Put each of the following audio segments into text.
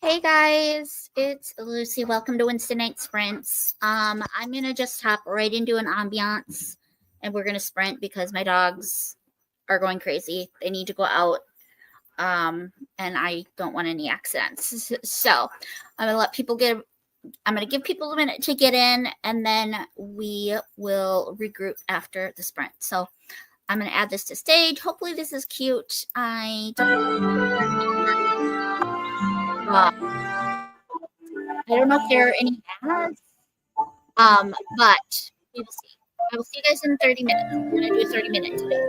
Hey guys, it's Lucy. Welcome to Wednesday Night Sprints. I'm gonna just hop right into an ambiance and we're gonna sprint because my dogs are going crazy. They need to go out. And I don't want any accidents. So I'm gonna give people a minute to get in and then we will regroup after the sprint. So I'm gonna add this to stage. Hopefully this is cute. I don't know if there are any ads, but we will see. I will see you guys in 30 minutes. We're going to do a 30-minute today.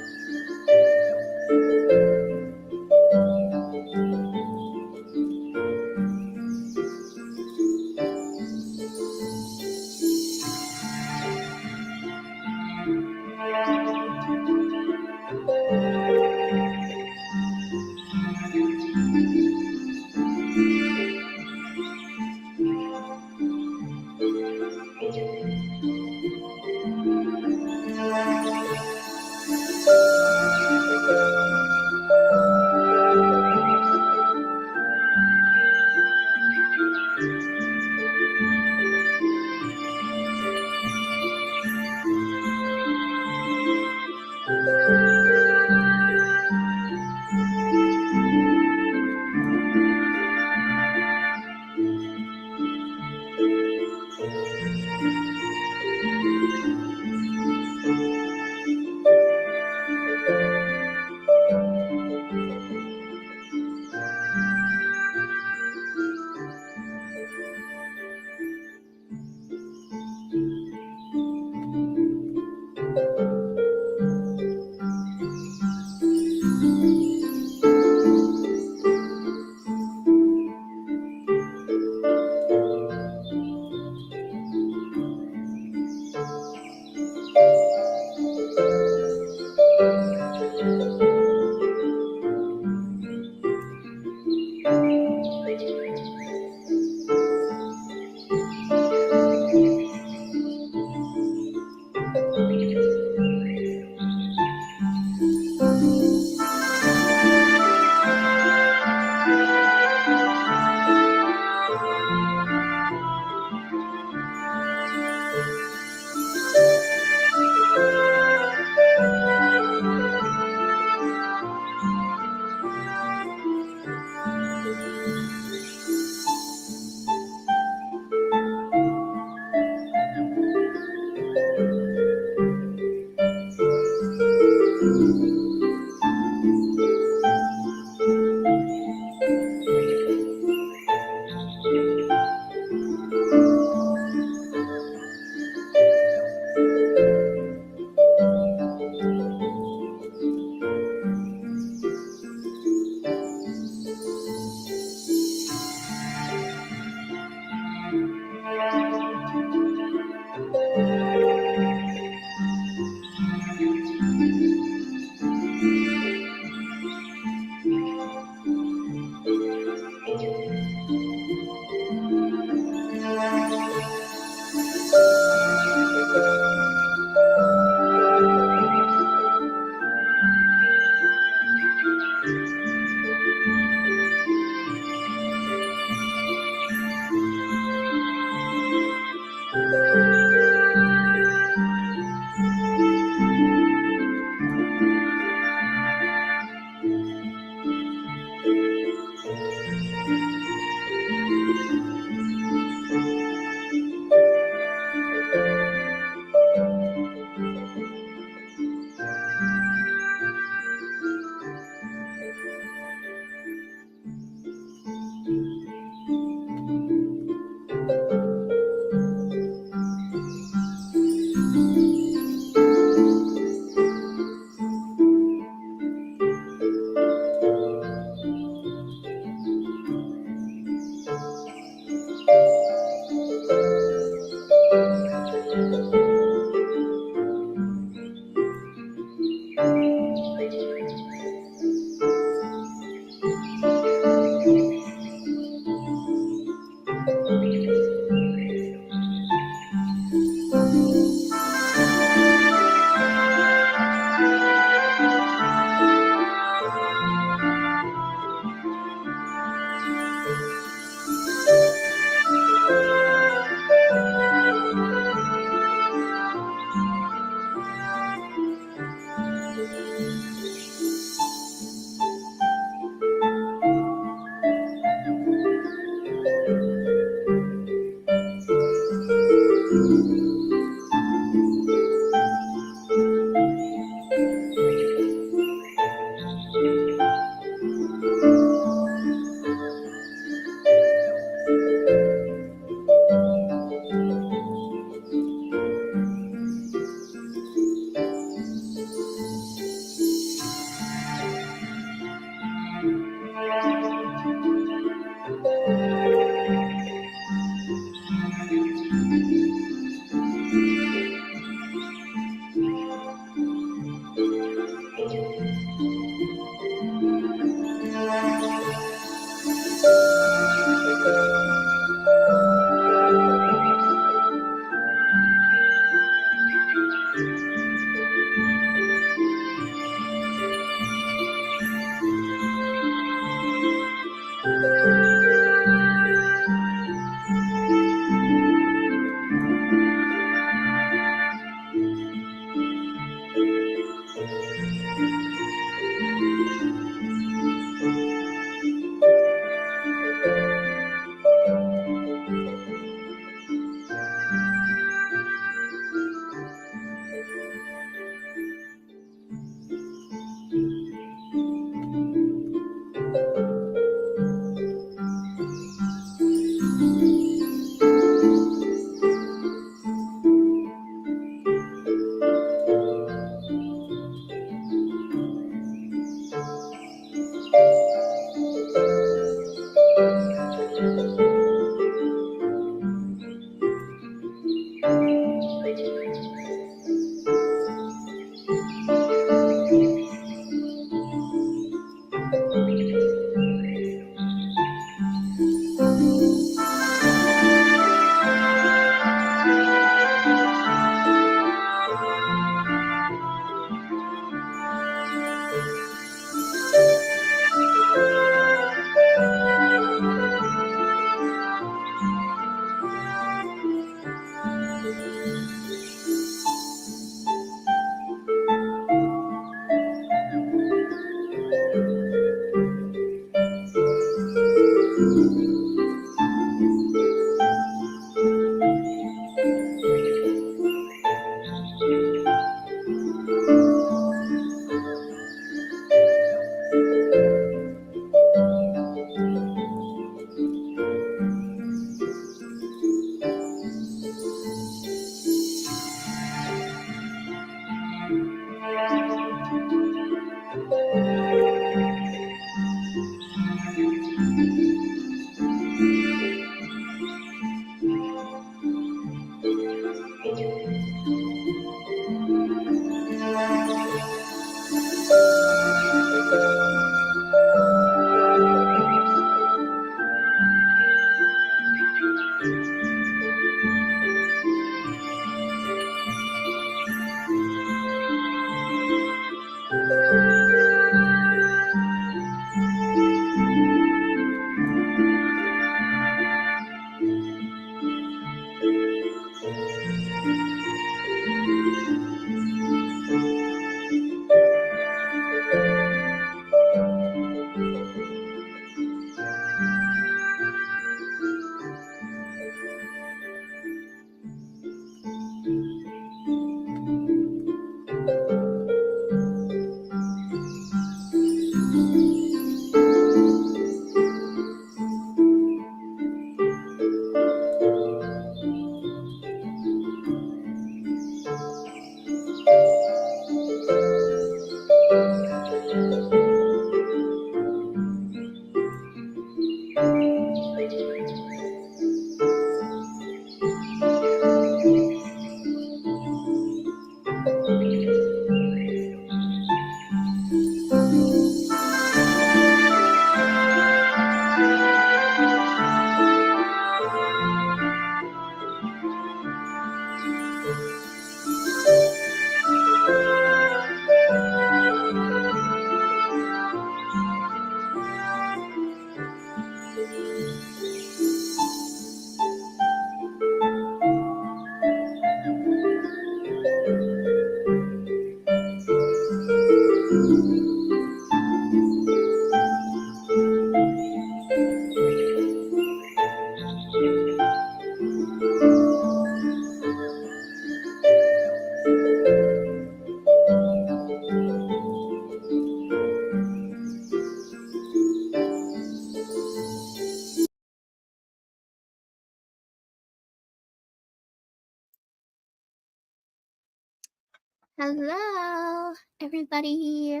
Hello, everybody.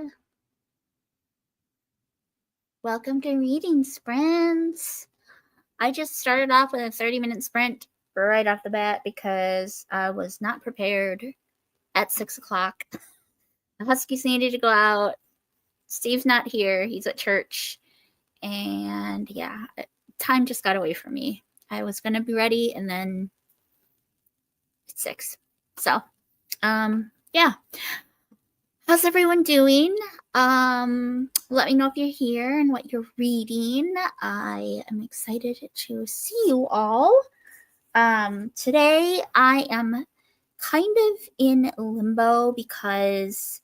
Welcome to Reading Sprints. I just started off with a 30-minute sprint right off the bat because I was not prepared at 6 o'clock. The Huskies needed to go out. Steve's not here. He's at church. And yeah, time just got away from me. I was going to be ready and then it's 6. So, yeah. How's everyone doing? Let me know if you're here and what you're reading. I am excited to see you all. Today I am kind of in limbo because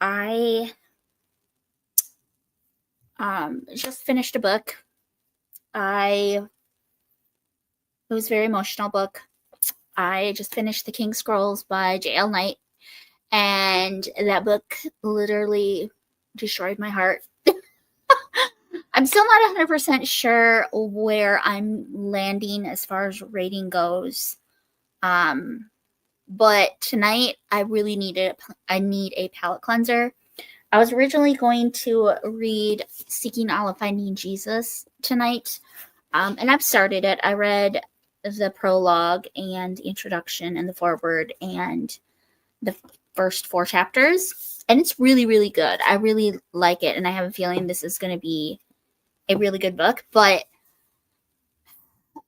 I just finished a book. It was a very emotional book. I just finished The King's Scrolls by J.L. Knight, and that book literally destroyed my heart. I'm still not 100% sure where I'm landing as far as rating goes. But tonight I really need a palate cleanser. I was originally going to read Seeking Allah Finding Jesus tonight. And I've started it. I read the prologue and the introduction and the foreword and the first 4 chapters. And it's really, really good. I really like it. And I have a feeling this is going to be a really good book. But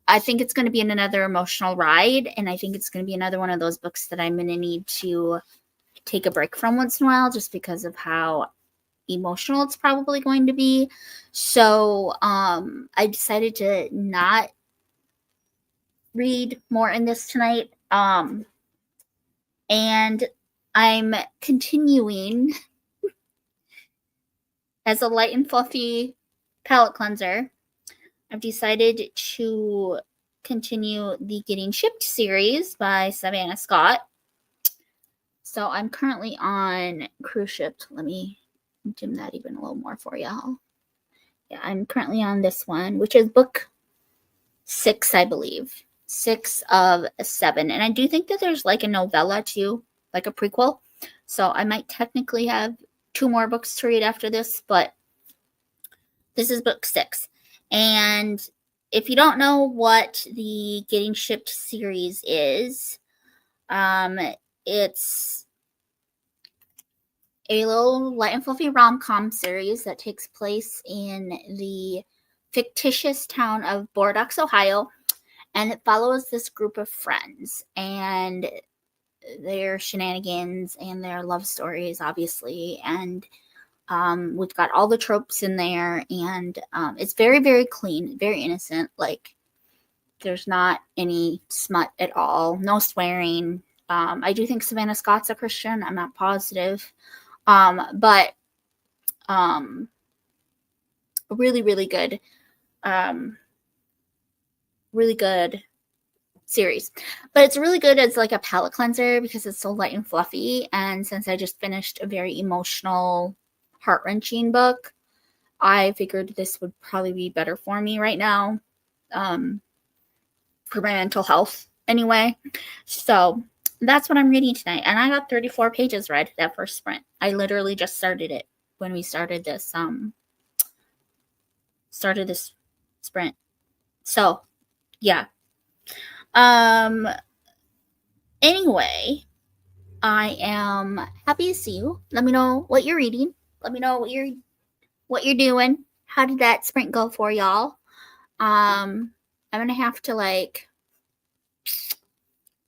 I think it's going to be another emotional ride. And I think it's going to be another one of those books that I'm going to need to take a break from once in a while just because of how emotional it's probably going to be. So I decided to not read more in this tonight. And I'm continuing as a light and fluffy palette cleanser. I've decided to continue the Getting Shipped series by Savannah Scott. So I'm currently on Cruise Shipped. Let me dim that even a little more for y'all. Yeah, I'm currently on this one, which is book 6, I believe. 6 of 7. And I do think that there's like a novella too, like a prequel. So I might technically have 2 more books to read after this, but this is book 6. And if you don't know what the Getting Shipped series is, it's a little light and fluffy rom-com series that takes place in the fictitious town of Bordeaux, Ohio, and it follows this group of friends and their shenanigans and their love stories, obviously, and we've got all the tropes in there, and it's very, very clean, very innocent. Like, there's not any smut at all, no swearing. I do think Savannah Scott's a Christian. I'm not positive. But really, really good. Really good series. But it's really good as like a palate cleanser because it's so light and fluffy. And since I just finished a very emotional, heart-wrenching book, I figured this would probably be better for me right now. For my mental health anyway. So that's what I'm reading tonight. And I got 34 pages read that first sprint. I literally just started it when we started this sprint. So yeah. Anyway, I am happy to see you. Let me know what you're reading. Let me know what you're doing. How did that sprint go for y'all? I'm gonna have to like,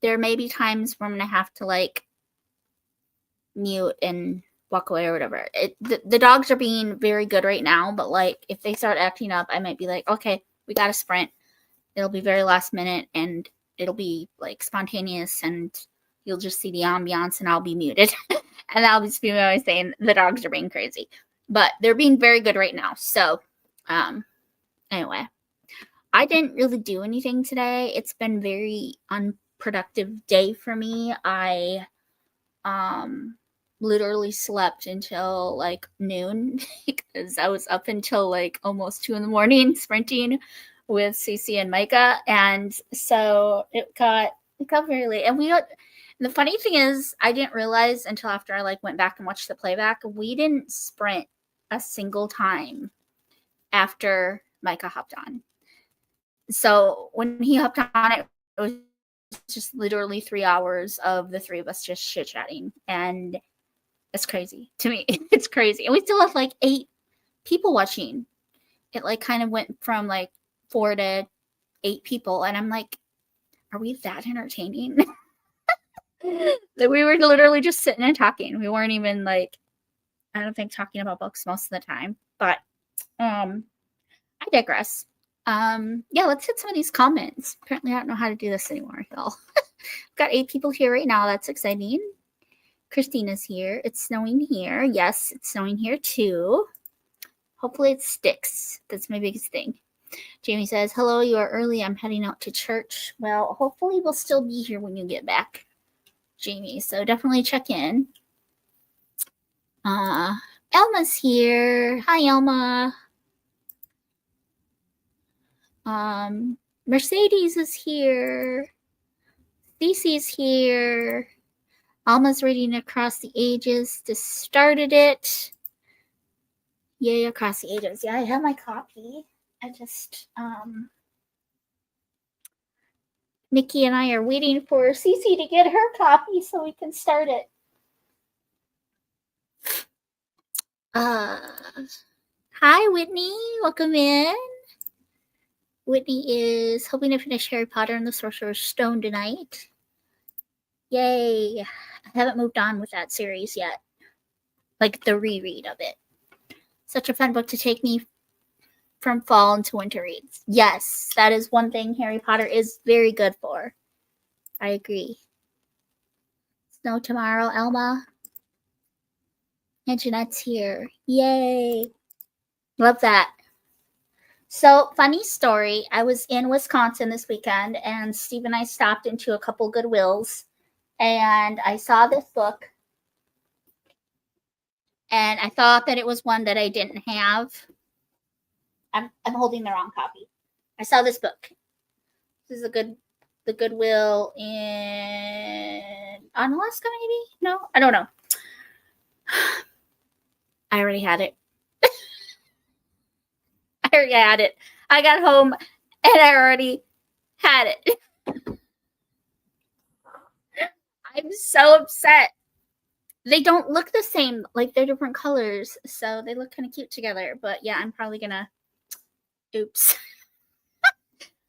there may be times where I'm gonna have to like mute and walk away or whatever. The dogs are being very good right now, but like if they start acting up, I might be like, okay, we got to sprint. It'll be very last minute and it'll be like spontaneous and you'll just see the ambiance and I'll be muted. And I'll just be always saying the dogs are being crazy. But they're being very good right now. So, anyway, I didn't really do anything today. It's been very unproductive day for me. I literally slept until like noon because I was up until like almost 2 a.m. sprinting with Cece and Micah, and so it got very late. And the funny thing is, I didn't realize until after I like went back and watched the playback, we didn't sprint a single time after Micah hopped on. So when he hopped on, it was just literally 3 hours of the three of us just chit chatting, and it's crazy to me. It's crazy, and we still have like 8 people watching. It like kind of went from like 4 to 8 people, and I'm like, are we that entertaining? That we were literally just sitting and talking. We weren't even like, I don't think, talking about books most of the time. But I digress. Yeah, let's hit some of these comments. Apparently I don't know how to do this anymore, y'all. Got 8 people here right now. That's exciting. Christina's here. It's snowing here. Yes, it's snowing here too. Hopefully it sticks. That's my biggest thing. Jamie says, hello, you are early. I'm heading out to church. Well, hopefully we'll still be here when you get back, Jamie. So definitely check in. Elma's here. Hi, Elma. Mercedes is here. Cece's here. Alma's reading Across the Ages. Just started it. Yay, Across the Ages. Yeah, I have my copy. I just, Nikki and I are waiting for Cece to get her copy so we can start it. Hi, Whitney. Welcome in. Whitney is hoping to finish Harry Potter and the Sorcerer's Stone tonight. Yay. I haven't moved on with that series yet. Like the reread of it. Such a fun book to take me from fall into winter reads. Yes, that is one thing Harry Potter is very good for. I agree. Snow tomorrow, Elma. And Jeanette's here. Yay. Love that. So, funny story. I was in Wisconsin this weekend, and Steve and I stopped into a couple Goodwills, and I saw this book, and I thought that it was one that I didn't have. I'm holding the wrong copy. I saw this book. This is the Goodwill in Alaska, maybe? No, I don't know. I already had it. I got home and I already had it. I'm so upset. They don't look the same. Like, they're different colors, so they look kind of cute together. But yeah, I'm probably gonna. Oops.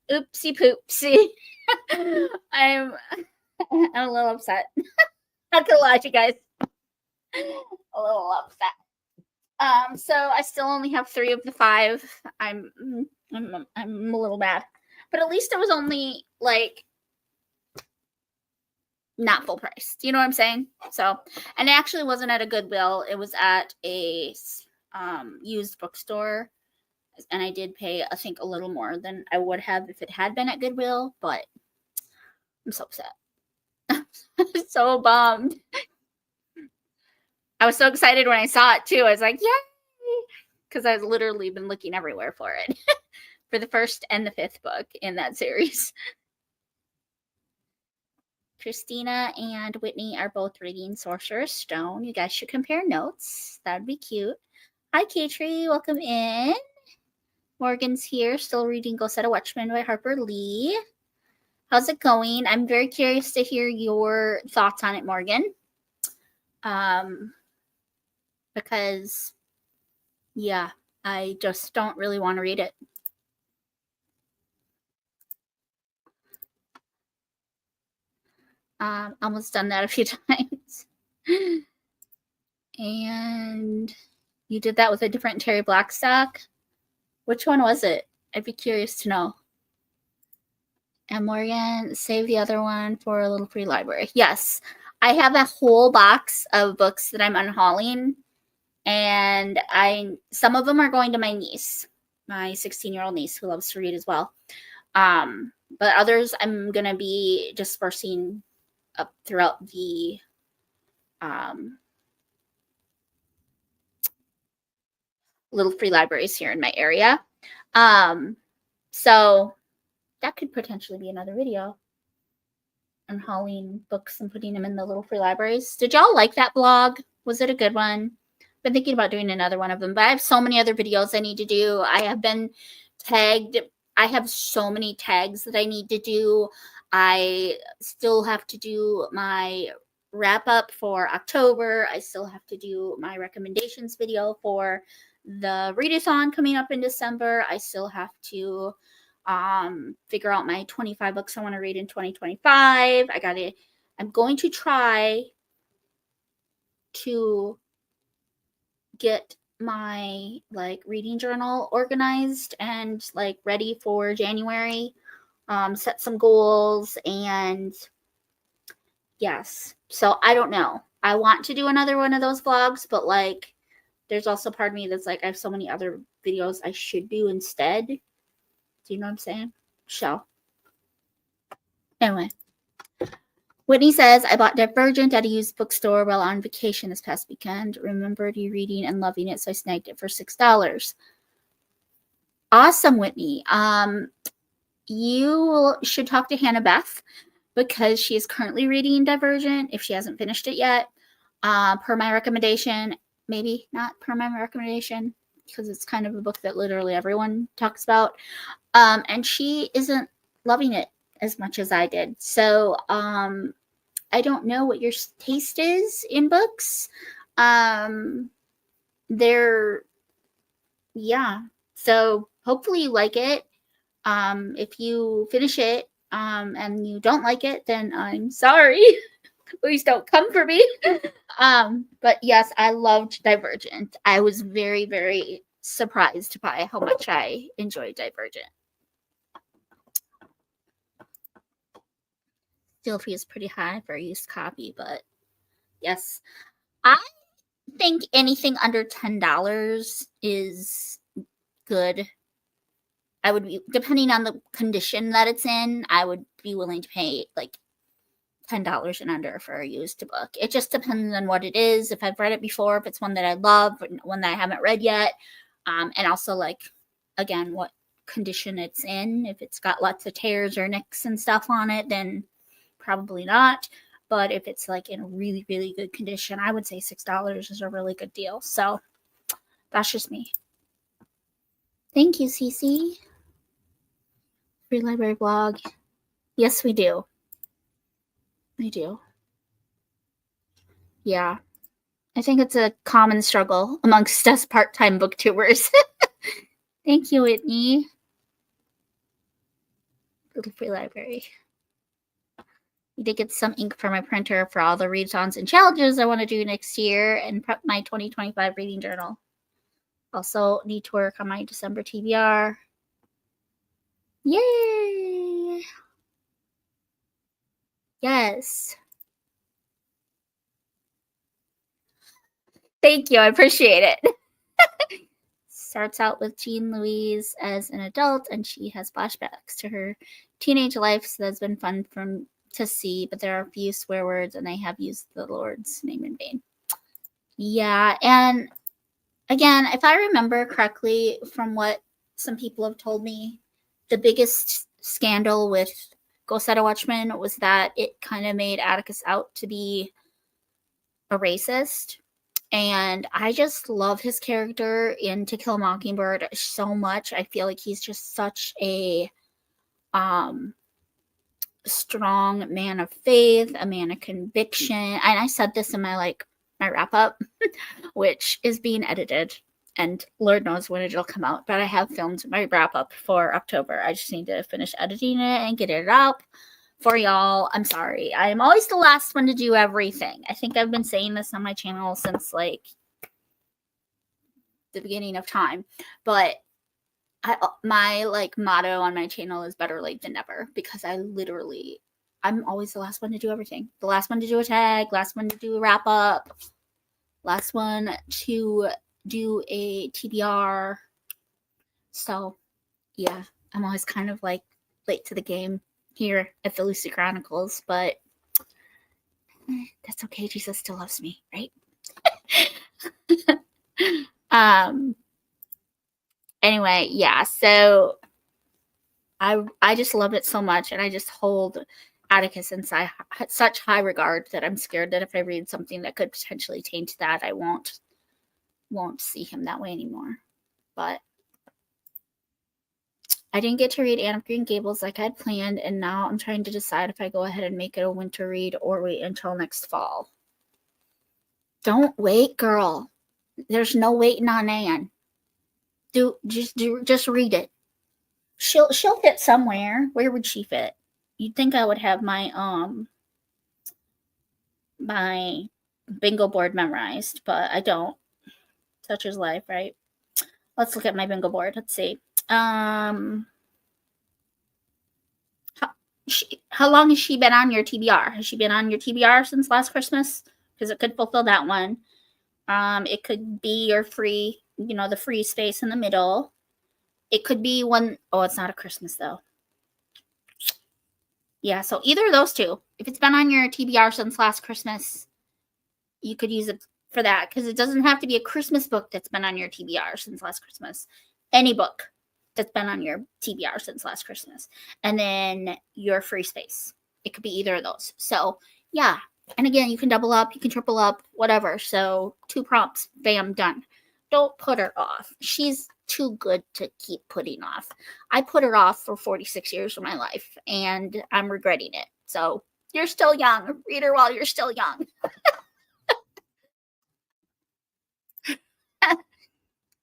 Oopsie poopsie. I'm a little upset. Not gonna lie to you guys. A little upset. So I still only have 3 of the 5. I'm a little mad, but at least it was only like not full price. Do you know what I'm saying? So, and it actually wasn't at a Goodwill. It was at a used bookstore, and I did pay, I think, a little more than I would have if it had been at Goodwill. But I'm so upset. I'm so bummed. I was so excited when I saw it too. I was like, yay! Because I've literally been looking everywhere for it. For the 1st and the 5th book in that series. Christina and Whitney are both reading Sorcerer's Stone. You guys should compare notes. That would be cute. Hi, Katrie. Welcome in. Morgan's here, still reading Go Set a Watchman by Harper Lee. How's it going? I'm very curious to hear your thoughts on it, Morgan. Because, yeah, I just don't really want to read it. Almost done that a few times. And you did that with a different Terry Blackstock? Which one was it? I'd be curious to know. And Morgan, save the other one for a little free library. Yes, I have a whole box of books that I'm unhauling, and some of them are going to my niece, my 16-year-old niece who loves to read as well. But others I'm gonna be dispersing up throughout the little free libraries here in my area. So that could potentially be another video on hauling books and putting them in the little free libraries. Did y'all like that blog? Was it a good one? Been thinking about doing another one of them, but I have so many other videos I need to do. I have been tagged. I have so many tags that I need to do. I still have to do my wrap up for October. I still have to do my recommendations video for the readathon coming up in December. I still have to figure out my 25 books I want to read in 2025. I'm going to try to get my like reading journal organized and like ready for January. Set some goals, and yes. So I don't know. I want to do another one of those vlogs, but like there's also part of me that's like I have so many other videos I should do instead. Do you know what I'm saying? So anyway. Whitney says, I bought Divergent at a used bookstore while on vacation this past weekend. Remembered you reading and loving it, so I snagged it for $6. Awesome, Whitney. You should talk to Hannah Beth because she is currently reading Divergent if she hasn't finished it yet. Per my recommendation, maybe not per my recommendation because it's kind of a book that literally everyone talks about. And she isn't loving it as much as I did. So I don't know what your taste is in books. So hopefully you like it. If you finish it and you don't like it, then I'm sorry. Please don't come for me. But yes, I loved Divergent. I was very, very surprised by how much I enjoyed Divergent. Still feels pretty high for a used copy, but yes. I think anything under $10 is good. I would be, depending on the condition that it's in, I would be willing to pay like $10 and under for a used book. It just depends on what it is. If I've read it before, if it's one that I love, one that I haven't read yet, and also like again what condition it's in. If it's got lots of tears or nicks and stuff on it, then probably not. But if it's like in a really, really good condition, I would say $6 is a really good deal. So that's just me. Thank you, Cece. Free library blog. Yes, we do. We do. Yeah. I think it's a common struggle amongst us part-time booktubers. Thank you, Whitney. Little free library. I did get some ink for my printer for all the readathons and challenges I want to do next year and prep my 2025 reading journal. Also need to work on my December TBR. Yay! Yes. Thank you. I appreciate it. Starts out with Jean Louise as an adult, and she has flashbacks to her teenage life, so that's been fun to see, but there are a few swear words, and they have used the Lord's name in vain. Yeah, and again, if I remember correctly from what some people have told me, the biggest scandal with Go Set a Watchman was that it kind of made Atticus out to be a racist. And I just love his character in To Kill a Mockingbird so much. I feel like he's just such a strong man of faith, a man of conviction. And I said this in my wrap up, which is being edited. And Lord knows when it'll come out. But I have filmed my wrap up for October. I just need to finish editing it and get it up for y'all. I'm sorry. I am always the last one to do everything. I think I've been saying this on my channel since like the beginning of time. But my like motto on my channel is better late than never, because I I'm always the last one to do everything. The last one to do a tag, last one to do a wrap up, last one to do a TBR. So, yeah, I'm always kind of like late to the game here at the Lucy Chronicles, but that's okay. Jesus still loves me, right? Anyway, yeah, so I just love it so much, and I just hold Atticus in such high regard that I'm scared that if I read something that could potentially taint that, I won't see him that way anymore. But I didn't get to read Anne of Green Gables like I had planned, and now I'm trying to decide if I go ahead and make it a winter read or wait until next fall. Don't wait, girl. There's no waiting on Anne. Just read it. She'll fit somewhere. Where would she fit? You'd think I would have my bingo board memorized, but I don't. Such is life, right? Let's look at my bingo board. Let's see. How long has she been on your TBR? Has she been on your TBR since last Christmas? Because it could fulfill that one. It could be your free, the free space in the middle. It could be one. Oh, it's not a Christmas though. Yeah, so either of those two. If it's been on your TBR since last Christmas, you could use it for that, because it doesn't have to be a Christmas book that's been on your TBR since last Christmas. Any book that's been on your TBR since last Christmas. And then your free space. It could be either of those. So, yeah. And again, you can double up, you can triple up, whatever. So, 2 prompts, bam, done. Don't put her off. She's too good to keep putting off. I put her off for 46 years of my life, and I'm regretting it. So, you're still young. Read her while you're still young.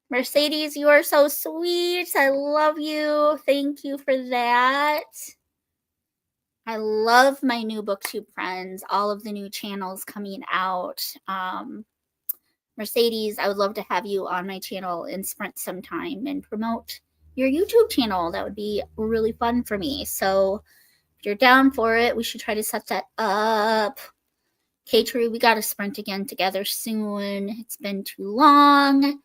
Mercedes, you are so sweet. I love you. Thank you for that. I love my new BookTube friends, all of the new channels coming out. Mercedes, I would love to have you on my channel in Sprint sometime and promote your YouTube channel. That would be really fun for me. So if you're down for it, we should try to set that up. K-True, we got to sprint again together soon. It's been too long.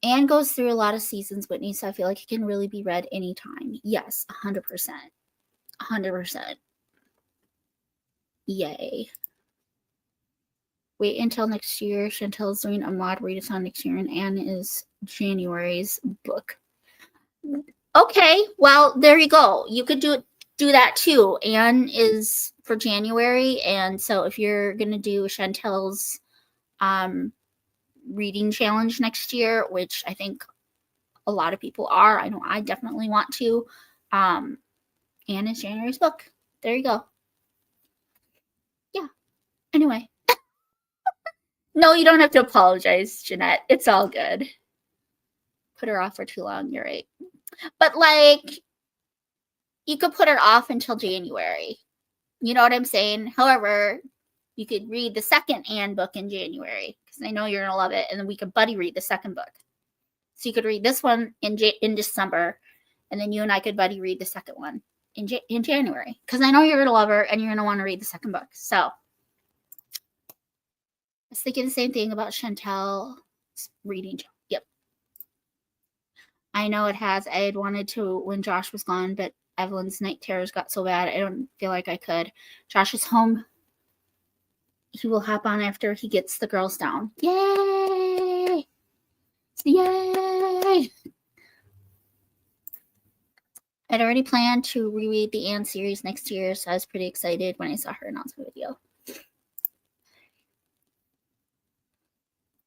Anne goes through a lot of seasons, Whitney, so I feel like it can really be read anytime. Yes, 100%. 100%. Yay. Wait until next year. Chantel's doing a mod readathon next year, and Anne is January's book. Okay, well, there you go. You could do that too. Anne is for January, and so if you're going to do Chantel's reading challenge next year, which I think a lot of people are, I know I definitely want to, Anne is January's book. There you go. Yeah. Anyway. No, you don't have to apologize, Jeanette. It's all good. Put her off for too long. You're right. But, you could put her off until January. You know what I'm saying? However, you could read the second Anne book in January, because I know you're going to love it, and then we could buddy read the second book. So you could read this one in December, and then you and I could buddy read the second one in January, because I know you're going to love her, and you're going to want to read the second book. So I was thinking the same thing about Chantel's reading. Yep. I know it has. I had wanted to when Josh was gone, but Evelyn's night terrors got so bad, I don't feel like I could. Josh is home. He will hop on after he gets the girls down. Yay! Yay! I'd already planned to reread the Anne series next year, so I was pretty excited when I saw her announcement video.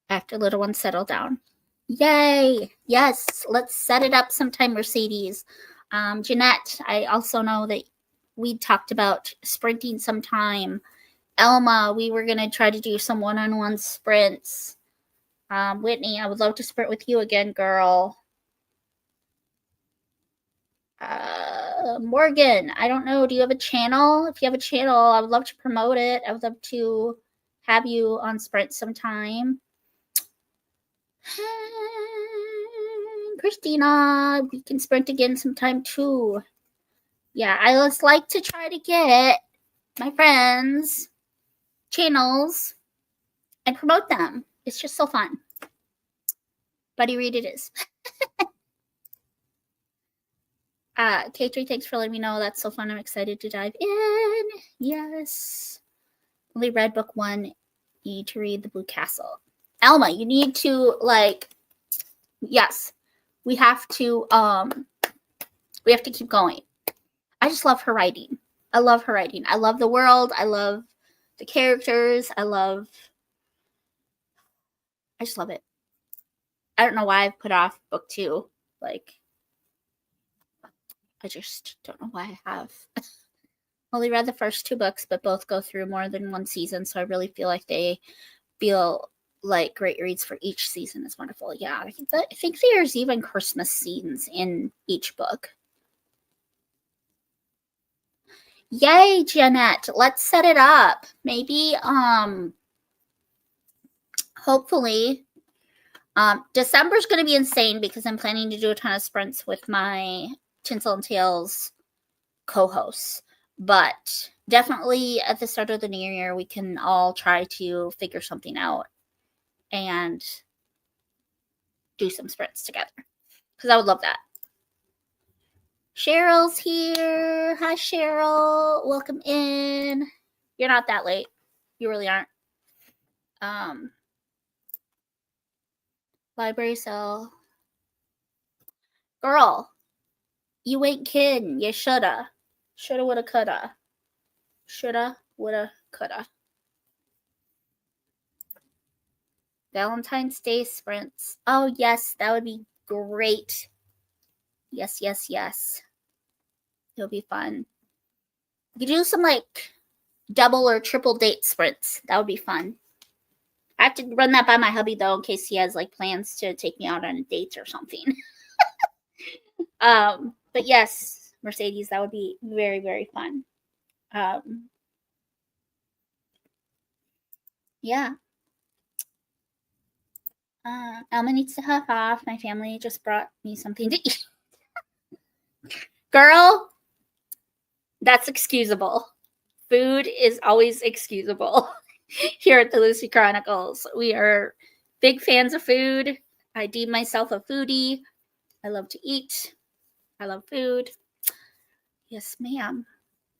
After little ones settle down. Yay! Yes, let's set it up sometime, Mercedes. Jeanette, I also know that we talked about sprinting sometime. Elma, we were going to try to do some one-on-one sprints. Whitney, I would love to sprint with you again, girl. Morgan, I don't know. Do you have a channel? If you have a channel, I would love to promote it. I would love to have you on Sprint sometime. Christina, we can sprint again sometime too. Yeah, I just like to try to get my friends' channels and promote them. It's just so fun. Buddy Read it is. K3, thanks for letting me know. That's so fun. I'm excited to dive in. Yes. Only read book 1. You need to read The Blue Castle. Alma, you need to, like, yes. We have to keep going. I just love her writing. I love her writing. I love the world. I love the characters. I just love it. I don't know why I've put off book 2. Like, I just don't know why I have. Only read the first 2 books, but both go through more than one season, so I really feel like they feel like great reads for each season is wonderful. Yeah, I think there's even Christmas scenes in each book. Yay, Jeanette. Let's set it up. Maybe, hopefully, December's going to be insane because I'm planning to do a ton of sprints with my Tinsel and Tales co-hosts. But definitely at the start of the new year, we can all try to figure something out and do some sprints together. Because I would love that. Cheryl's here. Hi, Cheryl. Welcome in. You're not that late. You really aren't. Library sale. Girl, you ain't kidding. You shoulda. Shoulda, woulda, coulda. Shoulda, woulda, coulda. Valentine's Day sprints. Oh, yes, that would be great. Yes, yes, yes. It'll be fun. You could do some, like, double or triple date sprints. That would be fun. I have to run that by my hubby, though, in case he has, like, plans to take me out on a date or something. But yes, Mercedes, that would be very, very fun. Yeah. Alma needs to huff off. My family just brought me something to eat. Girl, that's excusable. Food is always excusable here at the Lucy Chronicles. We are big fans of food. I deem myself a foodie. I love to eat. I love food. Yes, ma'am.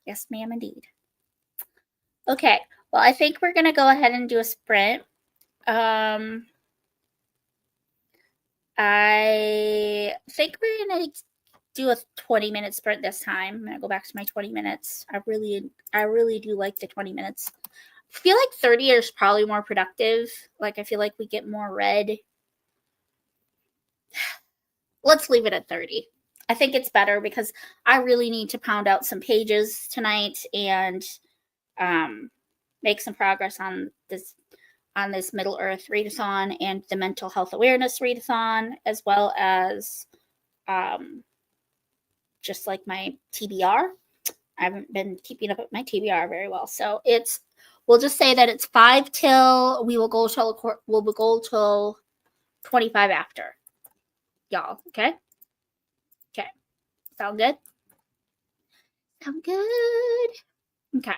Yes, ma'am, indeed. Okay, well, I think we're going to go ahead and do a sprint. I think we're going to do a 20-minute sprint this time. I'm going to go back to my 20 minutes. I really do like the 20 minutes. I feel like 30 is probably more productive. Like, I feel like we get more read. Let's leave it at 30. I think it's better because I really need to pound out some pages tonight and make some progress on this Middle Earth readathon and the mental health awareness readathon, as well as just like my TBR. I haven't been keeping up with my TBR very well, so we'll just say that it's 5 till we'll go till 25 after, y'all. Okay. Sound good? Sound good. Okay.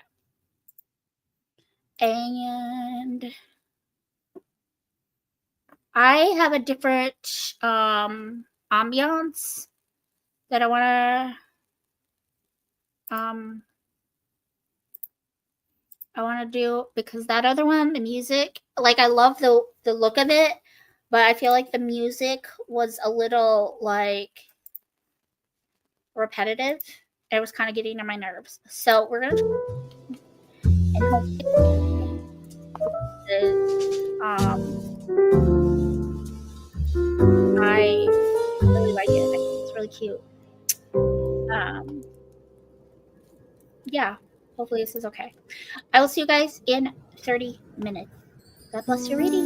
And I have a different ambiance that I want to do, because that other one, the music, like, I love the look of it, but I feel like the music was a little, like, repetitive. It was kind of getting on my nerves. So we're gonna I really like it. I think it's really cute. Yeah, hopefully this is okay. I will see you guys in 30 minutes. God bless your reading.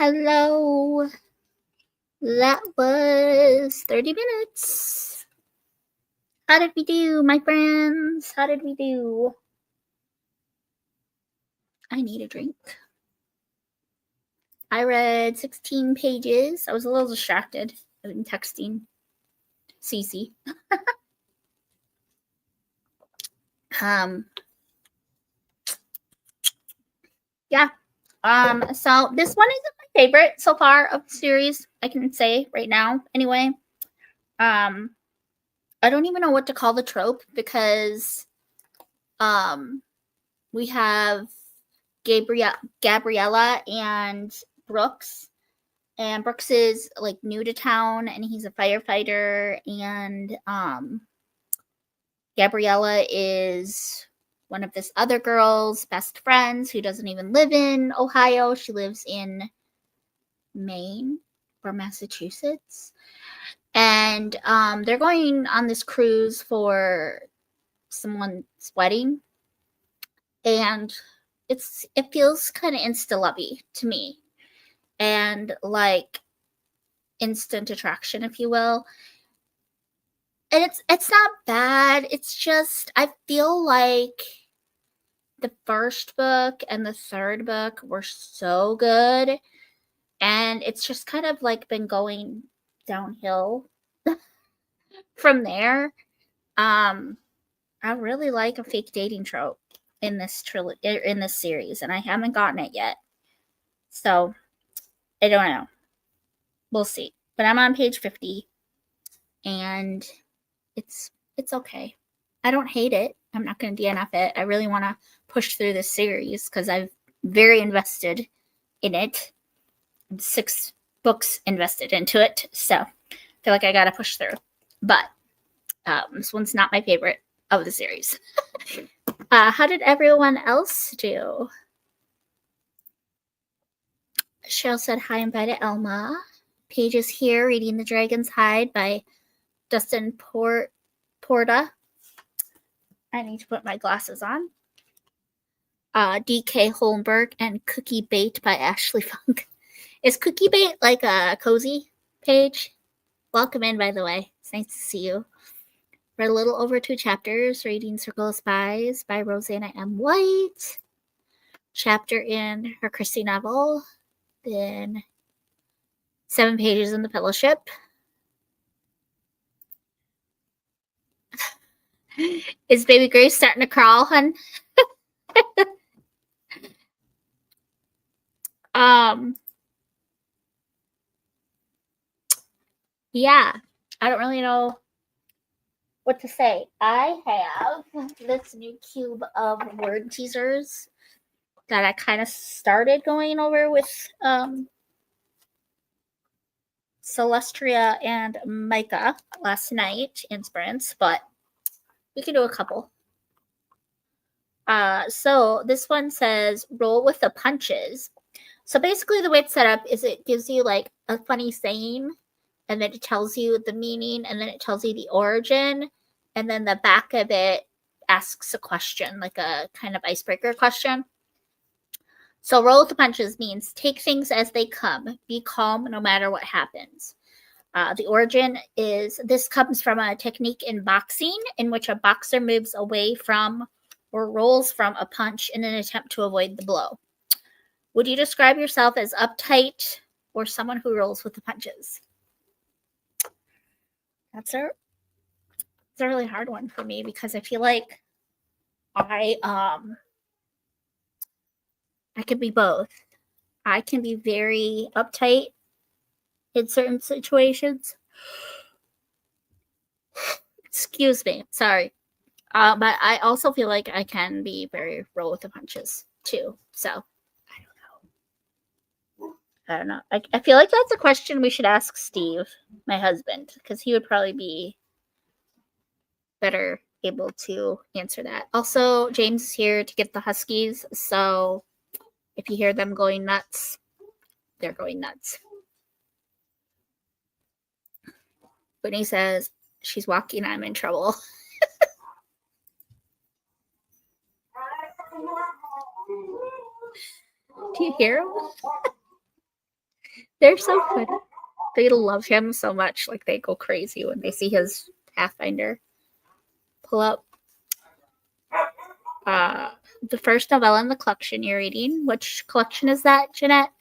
Hello. That was 30 minutes. How did we do, my friends? How did we do? I need a drink. I read 16 pages. I was a little distracted. I've been texting Cece. Yeah. So this one isn't my favorite so far of the series, I can say right now. Anyway. I don't even know what to call the trope because we have Gabriella and Brooks. And Brooks is like new to town and he's a firefighter, and Gabriella is one of this other girl's best friends who doesn't even live in Ohio. She lives in Maine or Massachusetts. And they're going on this cruise for someone's wedding. And it feels kind of insta-lovey to me. And like instant attraction, if you will. And it's not bad. It's just I feel like the first book and the third book were so good, and it's just kind of like been going downhill from there. I really like a fake dating trope in this series, and I haven't gotten it yet. So I don't know. We'll see. But I'm on page 50, and it's okay. I don't hate it. I'm not going to DNF it. I really want to push through this series because I've very invested in it. 6 books invested into it, so I feel like I got to push through. But this one's not my favorite of the series. How did everyone else do? Cheryl said hi and bye to Elma. Paige is here reading The Dragon's Hide by Dustin Porta. I need to put my glasses on. D.K. Holmberg and Cookie Bait by Ashley Funk. Is Cookie Bait like a cozy page? Welcome in, by the way. It's nice to see you. Read a little over 2 chapters, reading Circle of Spies by Rosanna M. White. Chapter in her Christie novel. Then 7 pages in The Fellowship. Is baby Grace starting to crawl, hun? Yeah, I don't really know what to say. I have this new cube of word teasers that I kind of started going over with Celestria and Micah last night in sprints, but we can do a couple. So this one says roll with the punches. So basically the way it's set up is it gives you like a funny saying, and then it tells you the meaning, and then it tells you the origin, and then the back of it asks a question, like a kind of icebreaker question. So roll with the punches means take things as they come. Be calm no matter what happens. The origin is this comes from a technique in boxing in which a boxer moves away from or rolls from a punch in an attempt to avoid the blow. Would you describe yourself as uptight or someone who rolls with the punches? It's a really hard one for me because I feel like I could be both. I can be very uptight in certain situations. Excuse me, sorry. But I also feel like I can be very roll with the punches too. So I don't know. I feel like that's a question we should ask Steve, my husband, because he would probably be better able to answer that. Also, James is here to get the Huskies, so if you hear them going nuts, they're going nuts. Whitney says she's walking, I'm in trouble. Do you hear him? They're so good. They love him so much. Like, they go crazy when they see his Pathfinder pull up. The first novella in the collection you're reading. Which collection is that, Jeanette?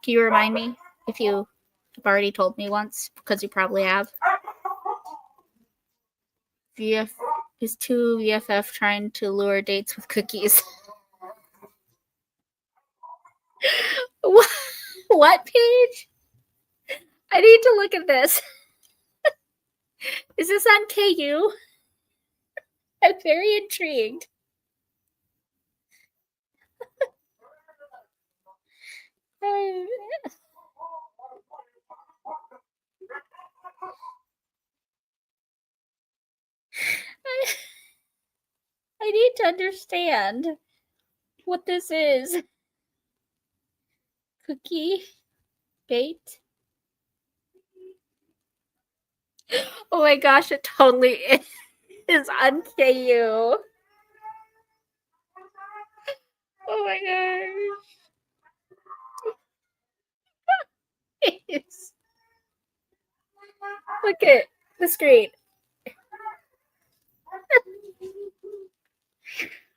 Can you remind me if you have already told me once? Because you probably have. VF is 2 VFF trying to lure dates with cookies. What page? I need to look at this. Is this on KU? I'm very intrigued. I need to understand what this is. Cookie bait. Oh my gosh, it totally is on KU. Oh my gosh. Look at the screen.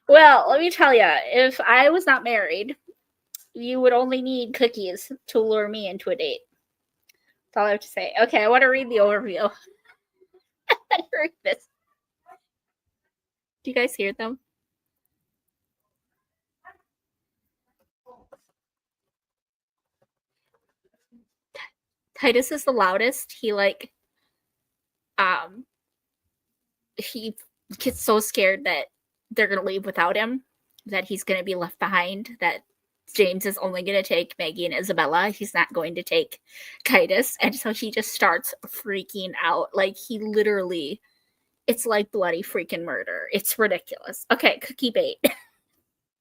Well, let me tell you, if I was not married, you would only need cookies to lure me into a date. That's all I have to say. Okay, I want to read the overview. I heard this. Do you guys hear them? Titus is the loudest. He gets so scared that they're gonna leave without him, that he's gonna be left behind, that James is only gonna take Maggie and Isabella. He's not going to take Titus. And so he just starts freaking out. Like, he literally, it's like bloody freaking murder. It's ridiculous. Okay, cookie bait.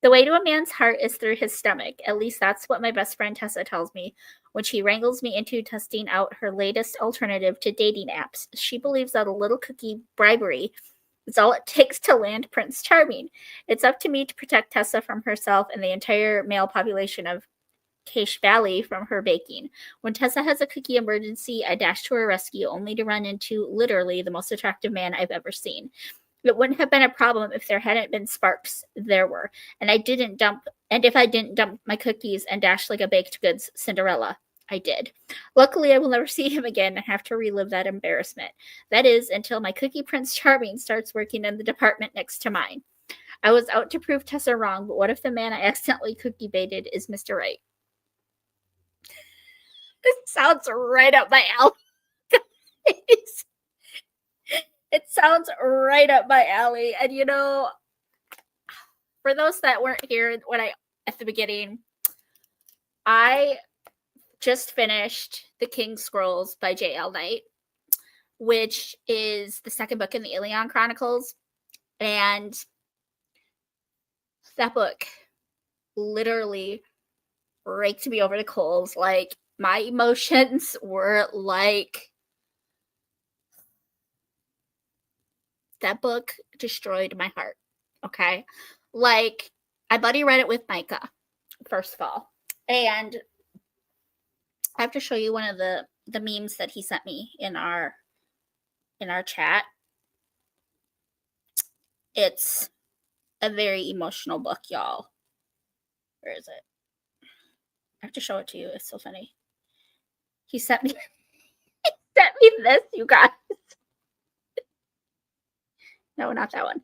The way to a man's heart is through his stomach. At least that's what my best friend Tessa tells me when she wrangles me into testing out her latest alternative to dating apps. She believes that a little cookie bribery is all it takes to land Prince Charming. It's up to me to protect Tessa from herself and the entire male population of Cache Valley from her baking. When Tessa has a cookie emergency, I dash to her rescue, only to run into literally the most attractive man I've ever seen. It wouldn't have been a problem if there hadn't been sparks. There were. And if I didn't dump my cookies and dash like a baked goods Cinderella. I did. Luckily, I will never see him again and have to relive that embarrassment. That is, until my cookie Prince Charming starts working in the department next to mine. I was out to prove Tessa wrong, but what if the man I accidentally cookie baited is Mr. Right? This sounds right up my alley. It sounds right up my alley. And you know, for those that weren't here at the beginning, I just finished The King's Scrolls by J.L. Knight, which is the second book in the Ilion Chronicles. And that book literally raked me over the coals. Like, my emotions were like, that book destroyed my heart. Okay. Like, my buddy read it with Micah, first of all. And I have to show you one of the memes that he sent me in our chat. It's a very emotional book, y'all. Where is it? I have to show it to you. It's so funny. He sent me this, you guys. No, not that one.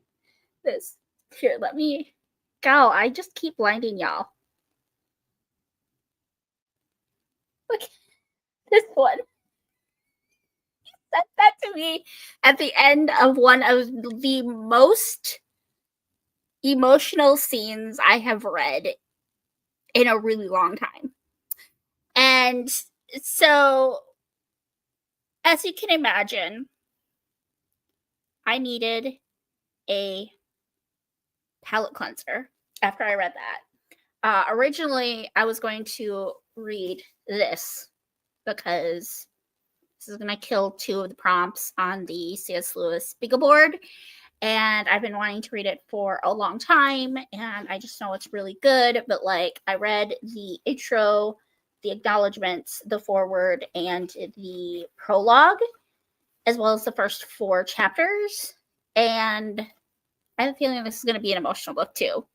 This. Here, let me go. I just keep blinding y'all. Look, this one. He sent that to me at the end of one of the most emotional scenes I have read in a really long time. And so, as you can imagine, I needed a palate cleanser after I read that. Originally, I was going to read this because this is going to kill two of the prompts on the C.S. Lewis Beagle board. And I've been wanting to read it for a long time, and I just know it's really good. But like, I read the intro, the acknowledgments, the foreword, and the prologue, as well as the first 4 chapters. And I have a feeling this is going to be an emotional book too.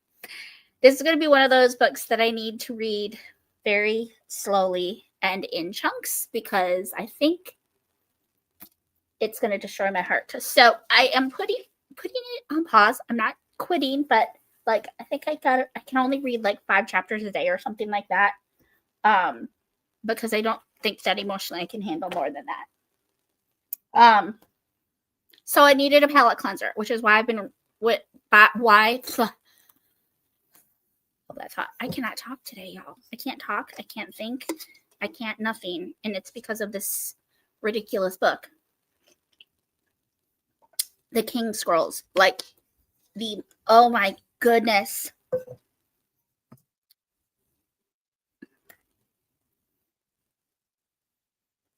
This is going to be one of those books that I need to read very slowly and in chunks, because I think it's going to destroy my heart. So I am putting it on pause. I'm not quitting, but like, I think I can only read like 5 chapters a day or something like that. Because I don't think that emotionally I can handle more than that. So I needed a palate cleanser, which is why I've been oh, that's hot. I cannot talk today, y'all. I can't talk. I can't think. I can't nothing. And it's because of this ridiculous book. The King Scrolls. Like, oh my goodness.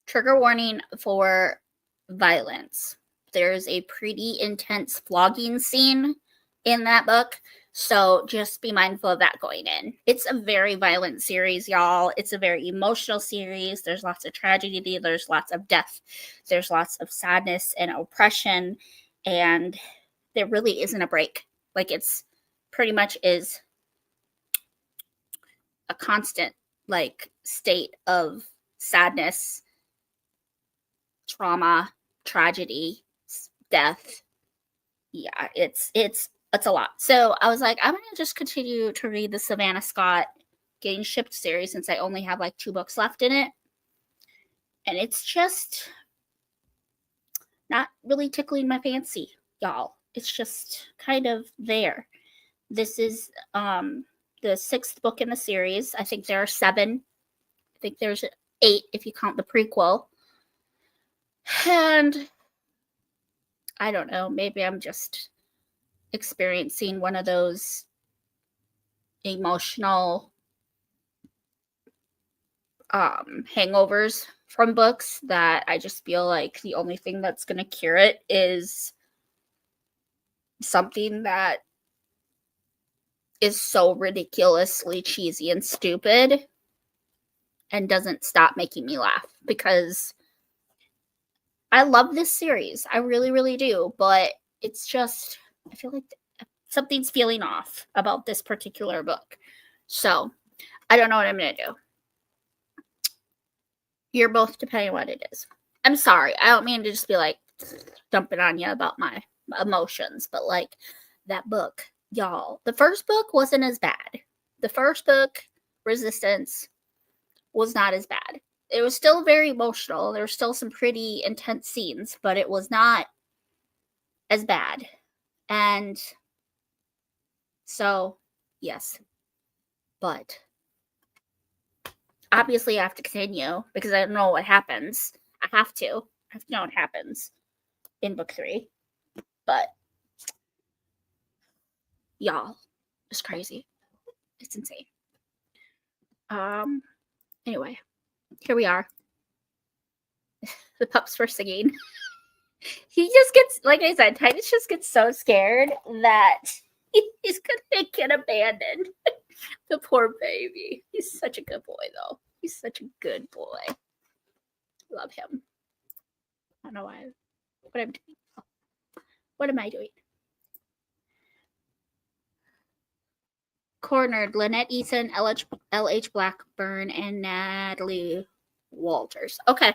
Trigger warning for violence. There's a pretty intense flogging scene in that book. So just be mindful of that going in. It's a very violent series, y'all. It's a very emotional series. There's lots of tragedy. There's lots of death. There's lots of sadness and oppression. And there really isn't a break. Like, it's pretty much is a constant, like, state of sadness, trauma, tragedy, death. Yeah, it's a lot. So I was like, I'm gonna just continue to read the Savannah Scott Getting Shipped series, since I only have like 2 books left in it, and it's just not really tickling my fancy, y'all. It's just kind of there. This is the 6th book in the series. I think there are 7. I think there's 8 if you count the prequel. And I don't know, maybe I'm just experiencing one of those emotional hangovers from books that I just feel like the only thing that's going to cure it is something that is so ridiculously cheesy and stupid and doesn't stop making me laugh, because I love this series. I really, really do. But it's just, I feel like something's feeling off about this particular book. So I don't know what I'm going to do. You're both depending on what it is. I'm sorry. I don't mean to just be like dumping on you about my emotions, but like, that book, y'all, the first book wasn't as bad. The first book, Resistance, was not as bad. It was still very emotional. There were still some pretty intense scenes, but it was not as bad. And so, yes. But obviously I have to continue, because I don't know what happens. I have to know what happens in book 3. But y'all, it's crazy. It's insane. Anyway, here we are. The pups were singing. He just gets, like I said, Titus just gets so scared that he's gonna get abandoned. The poor baby. He's such a good boy, though. He's such a good boy. Love him. I don't know why. What I'm doing. What am I doing? Cornered, Lynette Eason, L.H. Blackburn, and Natalie Walters. Okay.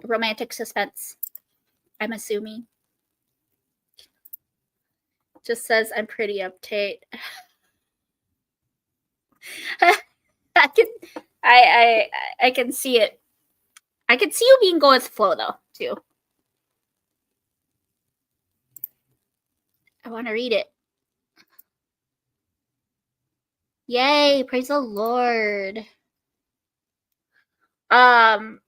Romantic suspense, I'm assuming. Just says I'm pretty uptight. I can see it. I can see you being going with the flow, though, too. I want to read it. Yay, praise the Lord. The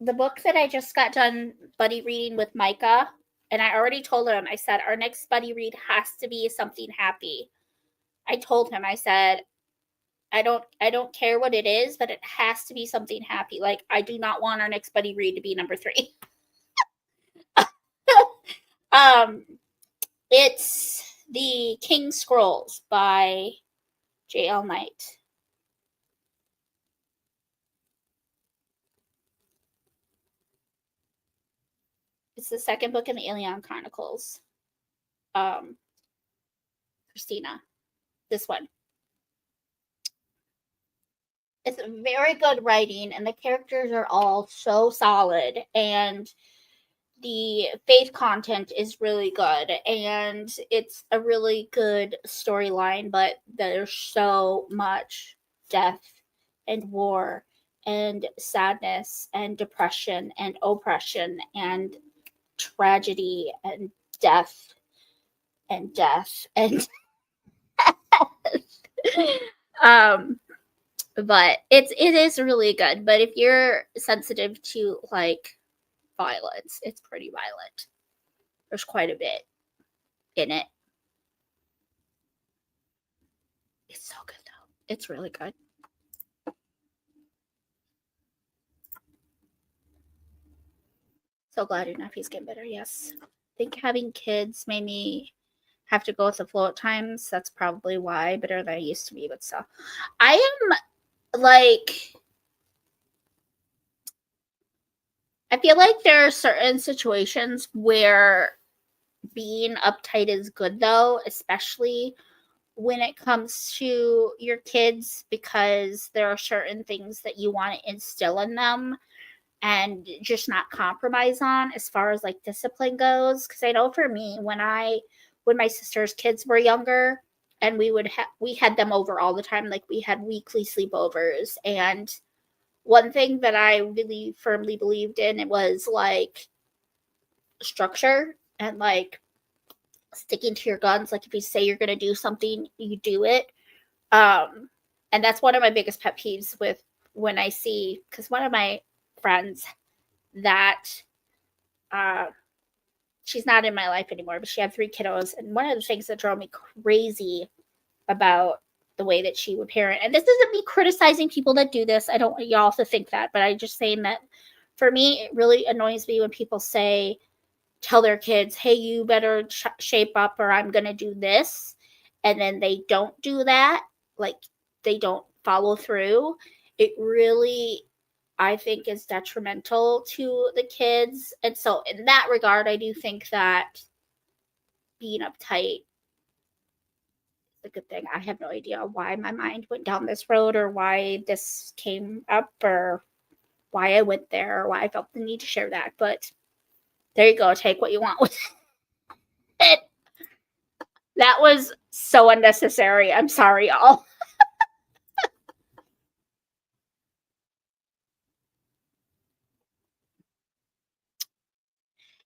book that I just got done buddy reading with Micah, and I already told him, I said, our next buddy read has to be something happy. I told him, I said, I don't care what it is, but it has to be something happy. Like, I do not want our next buddy read to be number 3. It's The King Scrolls by J.L. Knight. It's the second book in the Aeon Chronicles. Christina, this one. It's very good writing, and the characters are all so solid, and the faith content is really good, and it's a really good storyline, but there's so much death and war and sadness and depression and oppression and tragedy and death and death and but it is really good. But if you're sensitive to like violence, it's pretty violent. There's quite a bit in it. It's so good though. It's really good. So glad your nephew's getting better. Yes. I think having kids made me have to go with the flow at times. That's probably why. Better than I used to be, but still. I am like, I feel like there are certain situations where being uptight is good though, especially when it comes to your kids, because there are certain things that you want to instill in them and just not compromise on as far as like discipline goes. Because I know for me, when my sister's kids were younger and we had them over all the time, like we had weekly sleepovers, and one thing that I really firmly believed in, it was like structure and like sticking to your guns. Like if you say you're going to do something, you do it. And that's one of my biggest pet peeves with when I see, because one of my friends that she's not in my life anymore, but she had 3 kiddos, and one of the things that drove me crazy about the way that she would parent, and this isn't me criticizing people that do this, I don't want y'all to think that, but I'm just saying that for me it really annoys me when people tell their kids, hey, you better shape up or I'm gonna do this, and then they don't do that, like they don't follow through. It really, I think, is detrimental to the kids. And so in that regard, I do think that being uptight is a good thing. I have no idea why my mind went down this road or why this came up or why I went there or why I felt the need to share that. But there you go. Take what you want with it. That was so unnecessary. I'm sorry, y'all.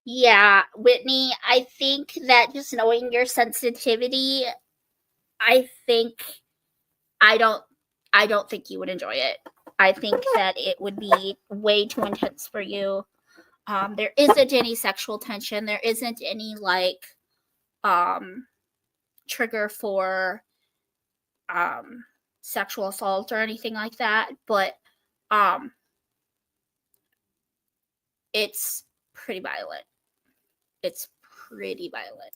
Yeah, Whitney, I think that just knowing your sensitivity, I think I don't I don't think you would enjoy it. I think that it would be way too intense for you. There isn't any sexual tension. There isn't any like um, trigger for um, sexual assault or anything like that. But um, it's pretty violent. It's pretty violent.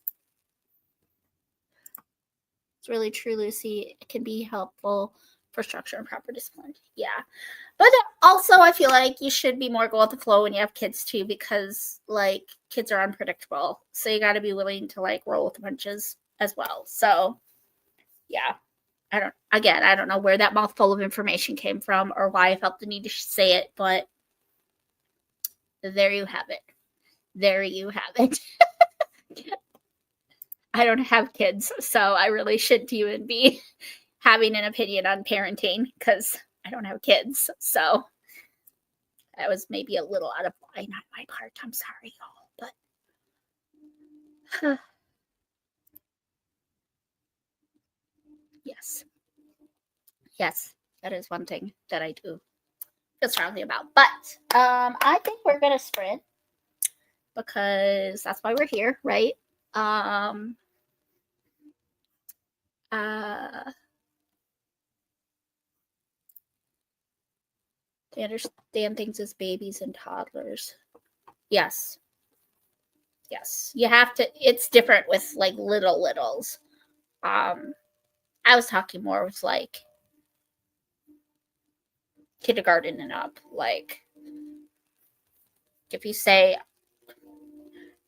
It's really true, Lucy. It can be helpful for structure and proper discipline. Yeah. But also, I feel like you should be more go with the flow when you have kids too, because like kids are unpredictable. So you got to be willing to like roll with the punches as well. So yeah, I don't know where that mouthful of information came from or why I felt the need to say it, but there you have it. There you have it. I don't have kids, so I really shouldn't even be having an opinion on parenting because I don't have kids. So that was maybe a little out of line on my part. I'm sorry, y'all, but yes, yes, that is one thing that I do feel strongly about. But I think we're gonna sprint because that's why we're here, right? Um, uh, they understand things as babies and toddlers. Yes, Yes, you have to. It's different with like littles. I was talking more with like kindergarten and up. Like if you say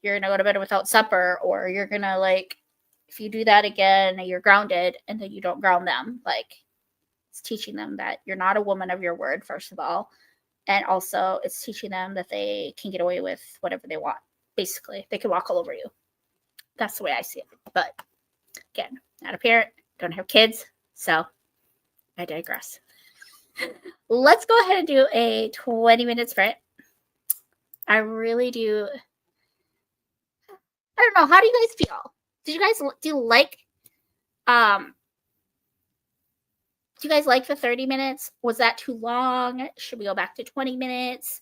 you're gonna go to bed without supper, or you're gonna like if you do that again, you're grounded, and then you don't ground them. Like it's teaching them that you're not a woman of your word, first of all, and also it's teaching them that they can get away with whatever they want. Basically, they can walk all over you. That's the way I see it. But again, not a parent, don't have kids, so I digress. Let's go ahead and do a 20-minute sprint. I really do. I don't know. How do you guys feel? Do you guys do you guys like the 30 minutes? Was that too long? Should we go back to 20 minutes?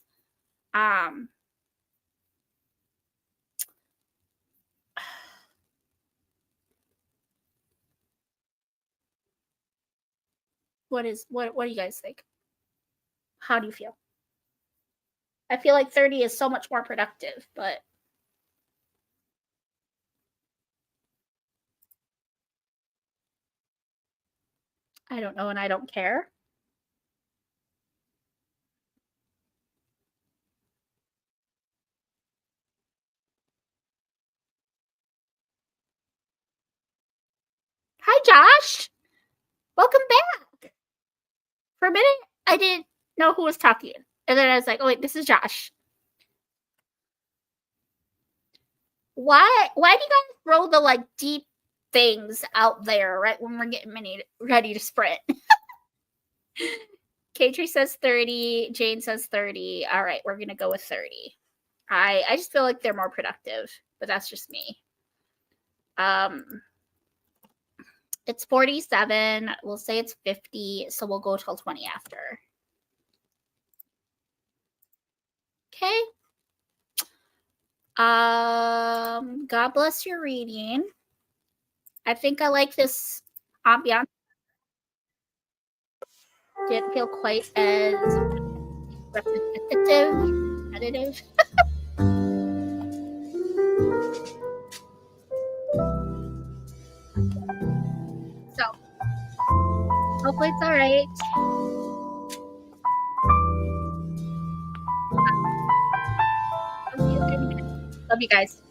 What do you guys think? How do you feel? I feel like 30 is so much more productive, but I don't know and I don't care. Hi, Josh. Welcome back. For a minute, I didn't know who was talking. And then I was like, oh, wait, this is Josh. Why do you guys throw the like deep things out there right when we're getting ready to sprint? Katrie says 30. Jane says 30. All right, we're going to go with 30. I just feel like they're more productive, but that's just me. It's 47. We'll say it's 50, so we'll go till 20 after. Okay. God bless your reading. I think I like this ambiance. Didn't feel quite as repetitive. So hopefully it's all right. Love you guys.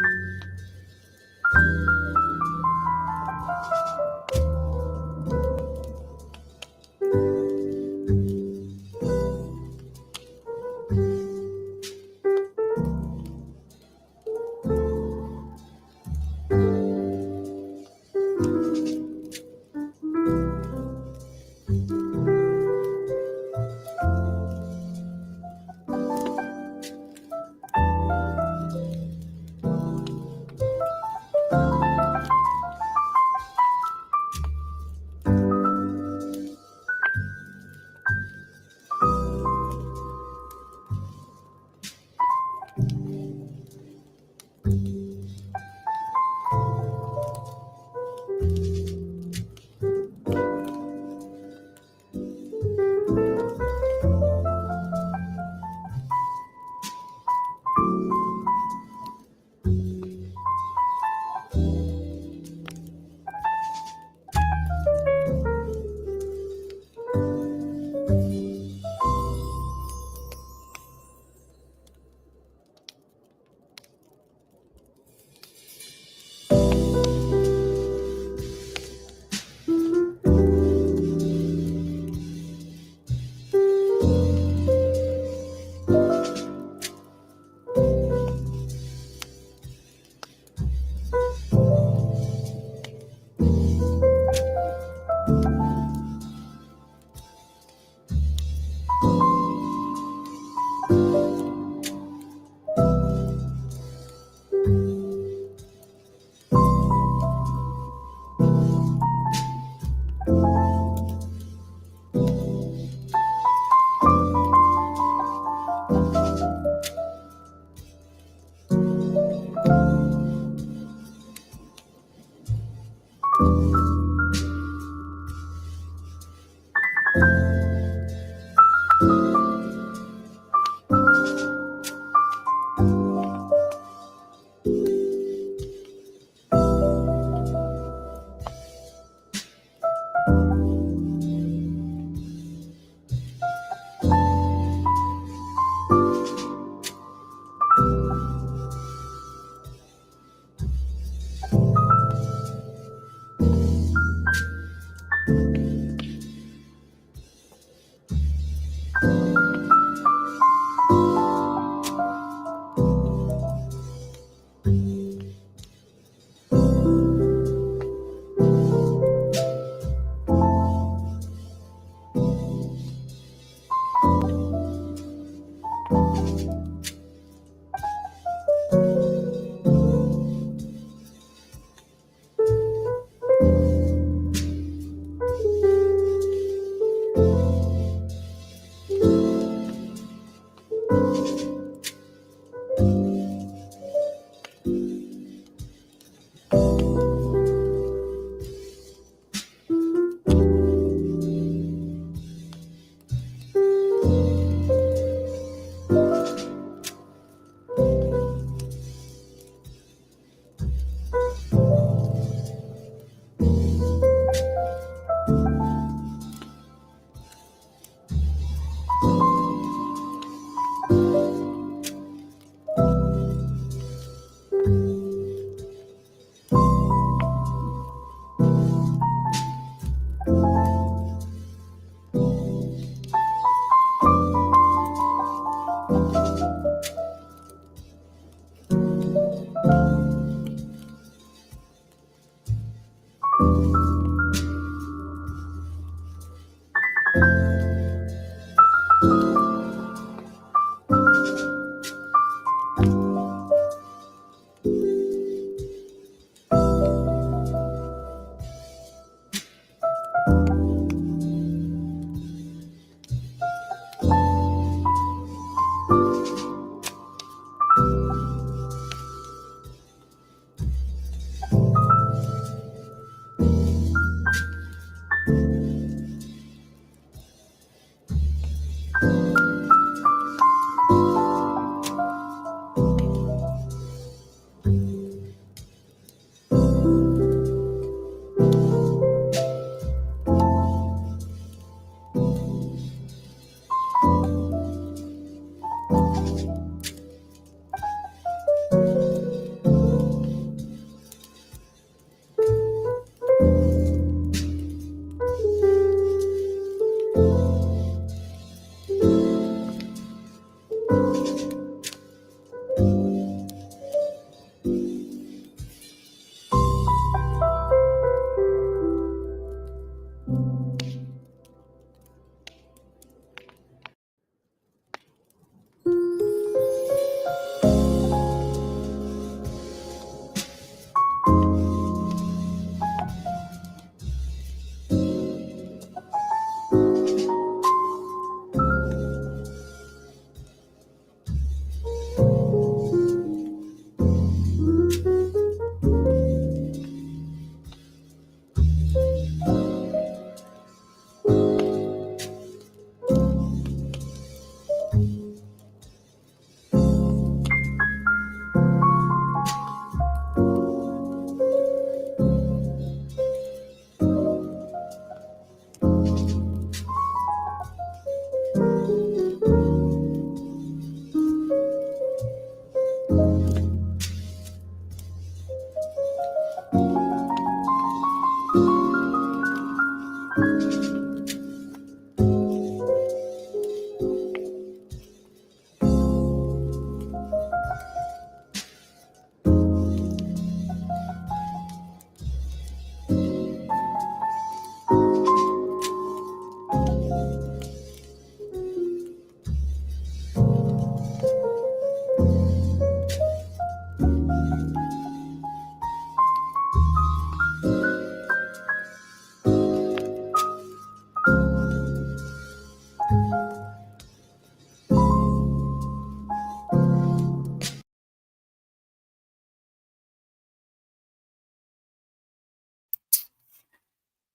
Bye.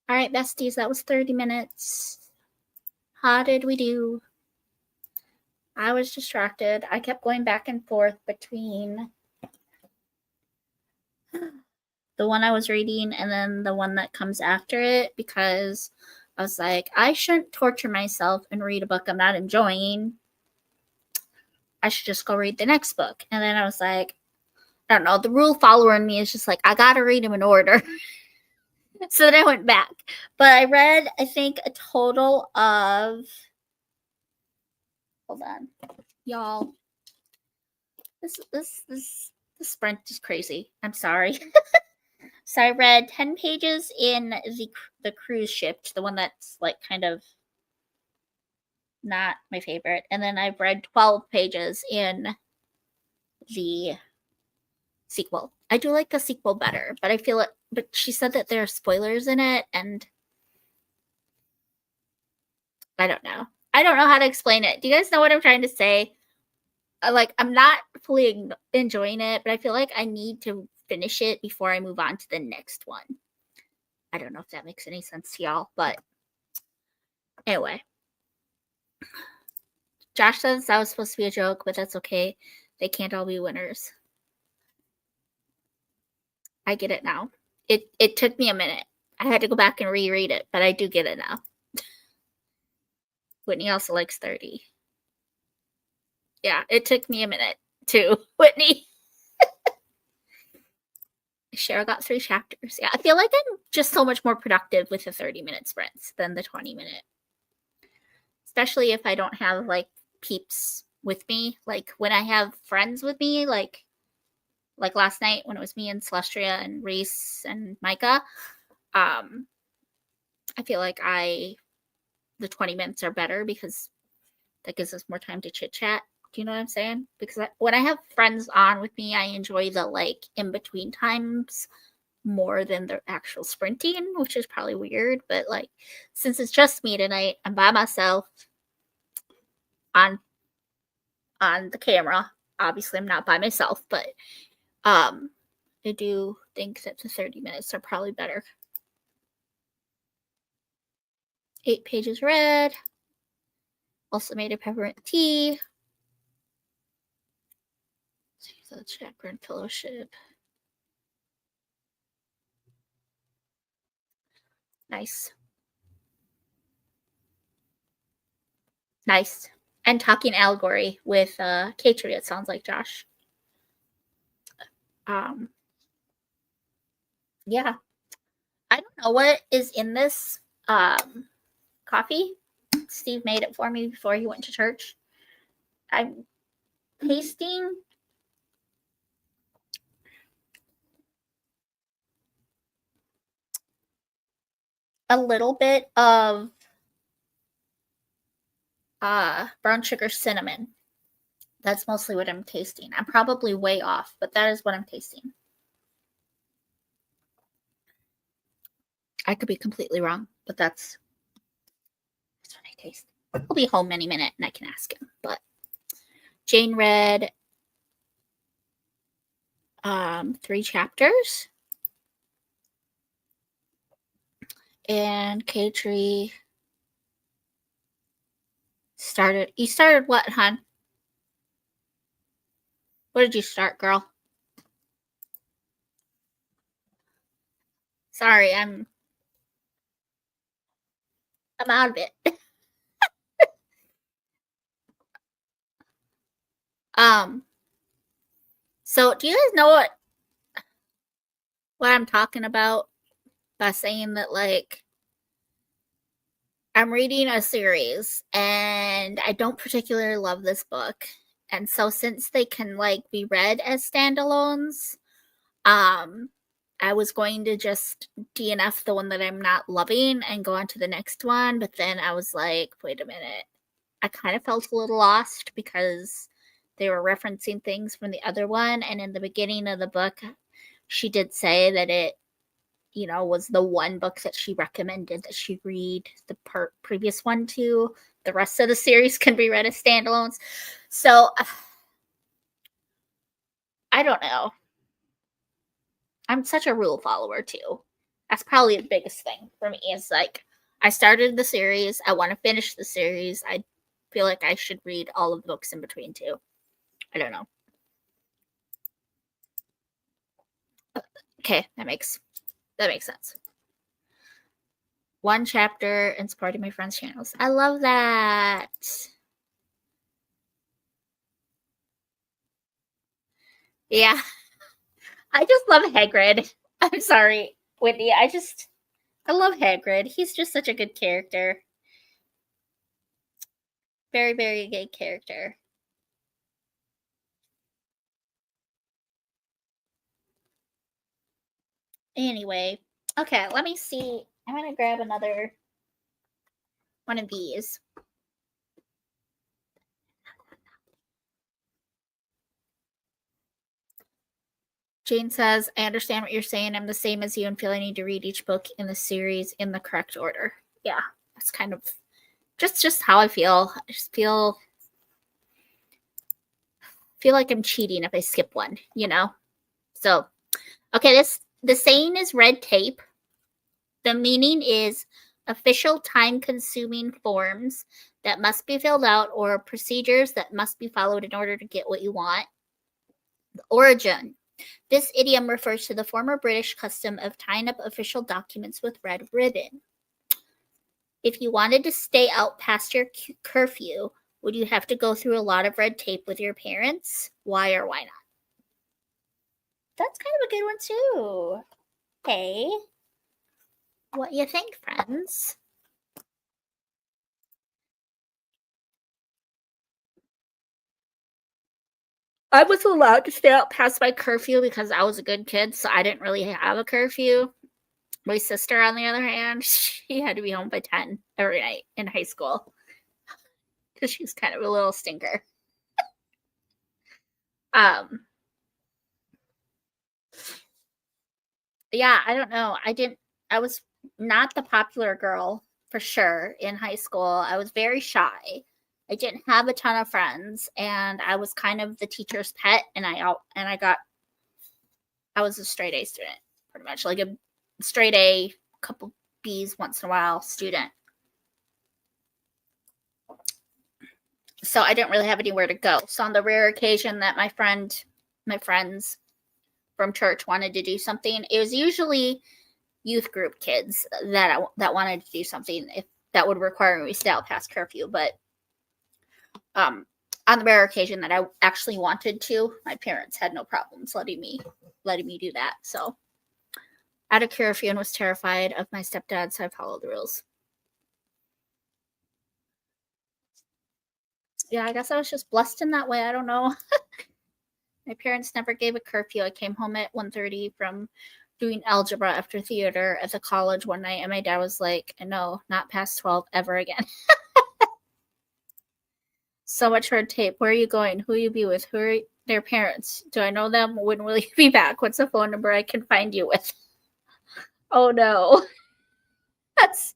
All right, besties, that was 30 minutes. How did we do? I was distracted. I kept going back and forth between the one I was reading and then the one that comes after it because I was like, I shouldn't torture myself and read a book I'm not enjoying. I should just go read the next book. And then I was like, I don't know, the rule follower in me is just like, I gotta read them in order. So then I went back. But I read, I think, a total of, hold on, y'all. This sprint is crazy. I'm sorry. So I read 10 pages in the cruise ship, the one that's like kind of not my favorite. And then I've read 12 pages in the sequel. I do like the sequel better, but I feel it. But she said that there are spoilers in it, and I don't know. I don't know how to explain it. Do you guys know what I'm trying to say? Like, I'm not fully enjoying it, but I feel like I need to finish it before I move on to the next one. I don't know if that makes any sense to y'all, but anyway. Josh says that was supposed to be a joke, but that's okay. They can't all be winners. I get it now. It took me a minute. I had to go back and reread it, but I do get it now. Whitney also likes 30. Yeah, it took me a minute too, Whitney. Cheryl got 3 chapters. Yeah, I feel like I'm just so much more productive with the 30-minute sprints than the 20-minute. Especially if I don't have like peeps with me. Like when I have friends with me, like last night when it was me and Celestria and Reese and Micah, I feel like the 20 minutes are better because that gives us more time to chit chat. Do you know what I'm saying? Because when I have friends on with me, I enjoy the like in between times more than the actual sprinting, which is probably weird. But like, since it's just me tonight, I'm by myself on the camera. Obviously, I'm not by myself, but I do think that the 30 minutes are probably better. 8 pages read. Also made a peppermint tea. The Chaperone Fellowship. Nice. Nice. And talking allegory with Katri, it sounds like, Josh. Yeah. I don't know what is in this coffee. Steve made it for me before he went to church. I'm tasting a little bit of brown sugar cinnamon. That's mostly what I'm tasting. I'm probably way off, but that is what I'm tasting. I could be completely wrong, but that's what I taste. He'll be home any minute and I can ask him. But Jane read 3 chapters. And Katri started. You started what, hon? What did you start, girl? Sorry, I'm out of it. So do you guys know what I'm talking about by saying that, like, I'm reading a series and I don't particularly love this book. And so since they can like be read as standalones, I was going to just DNF the one that I'm not loving and go on to the next one, but then I was like, wait a minute. I kind of felt a little lost because they were referencing things from the other one, and in the beginning of the book, she did say that it was the one book that she recommended that she read the previous one to. The rest of the series can be read as standalones. So, I don't know. I'm such a rule follower, too. I That's probably the biggest thing for me. Is like I started the series. I want to finish the series. I feel like I should read all of the books in between too. I don't know. Okay, that makes sense. One chapter and supporting my friends' channels. I love that. Yeah. I just love Hagrid. I'm sorry, Whitney. I love Hagrid. He's just such a good character. Very, very good character. Anyway, okay, let me see. I'm gonna grab another one of these. Jane says, I understand what you're saying. I'm the same as you and feel I need to read each book in the series in the correct order. Yeah, that's kind of just how I feel. I just feel like I'm cheating if I skip one, you know? So, okay, the saying is red tape. The meaning is official time-consuming forms that must be filled out or procedures that must be followed in order to get what you want. The origin. This idiom refers to the former British custom of tying up official documents with red ribbon. If you wanted to stay out past your curfew, would you have to go through a lot of red tape with your parents? Why or why not? That's kind of a good one too. Hey, what you think, friends? I was allowed to stay out past my curfew because I was a good kid, so I didn't really have a curfew. My sister, on the other hand, she had to be home by 10 every night in high school because she's kind of a little stinker. Yeah, I don't know. I was not the popular girl for sure in high school. I was very shy. I didn't have a ton of friends, and I was kind of the teacher's pet, and I was a straight A student, pretty much, like a straight A, couple B's once in a while student. So I didn't really have anywhere to go. So on the rare occasion that my friends from church wanted to do something, it was usually youth group kids that wanted to do something if that would require me to stay out past curfew. But on the rare occasion that I actually wanted to, my parents had no problems letting me do that. So out of curfew and was terrified of my stepdad, so I followed the rules. Yeah, I guess I was just blessed in that way. I don't know. My parents never gave a curfew. I came home at 1:30 from doing algebra after theater at the college one night, and my dad was like, no, not past 12 ever again. So much red tape. Where are you going? Who will you be with? Who are their parents? Do I know them? When will you be back? What's the phone number I can find you with? Oh no. That's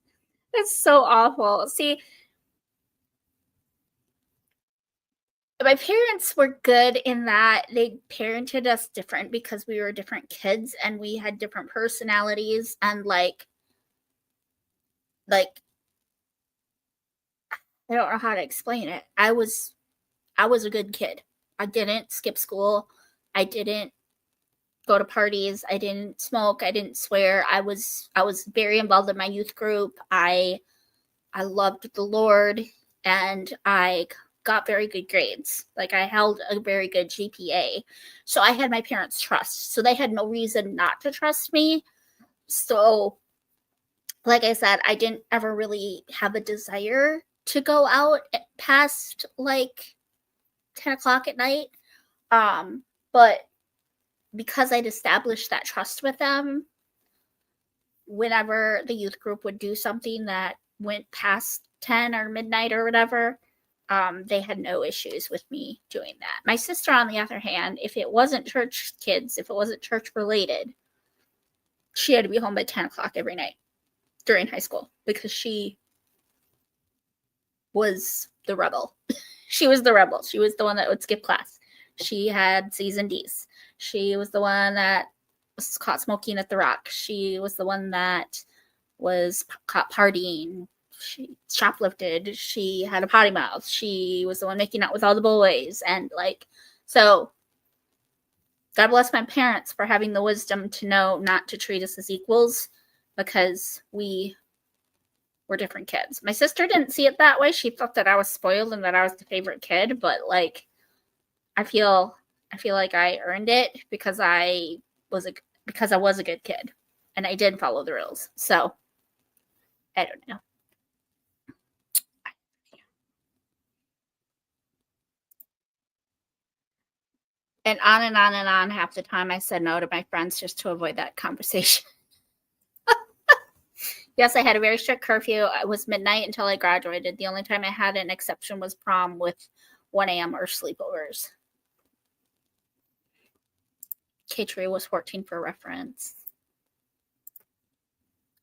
so awful. See, my parents were good in that they parented us different because we were different kids and we had different personalities, and like I don't know how to explain it. I was a good kid. I didn't skip school. I didn't go to parties. I didn't smoke. I didn't swear. I was very involved in my youth group. I loved the Lord, and I got very good grades. Like I held a very good GPA. So I had my parents' trust. So they had no reason not to trust me. So like I said, I didn't ever really have a desire to go out past like 10 o'clock at night. But because I'd established that trust with them, whenever the youth group would do something that went past 10 or midnight or whatever, they had no issues with me doing that. My sister, on the other hand, if it wasn't church kids, if it wasn't church related, she had to be home by 10 o'clock every night during high school because she was the rebel. She was the rebel. She was the one that would skip class. She had C's and D's. She was the one that was caught smoking at the Rock. She was the one that was caught partying. She shoplifted. She had a potty mouth. She was the one making out with all the boys. And like, so God bless my parents for having the wisdom to know not to treat us as equals, because we were different kids. My sister didn't see it that way. She thought that I was spoiled and that I was the favorite kid, but like, I feel like I earned it because I was a good kid and I did follow the rules. So I don't know. And on and on and on. Half the time I said no to my friends just to avoid that conversation. Yes, I had a very strict curfew. It was midnight until I graduated. The only time I had an exception was prom with 1 a.m. or sleepovers. K-Tree was 14 for reference.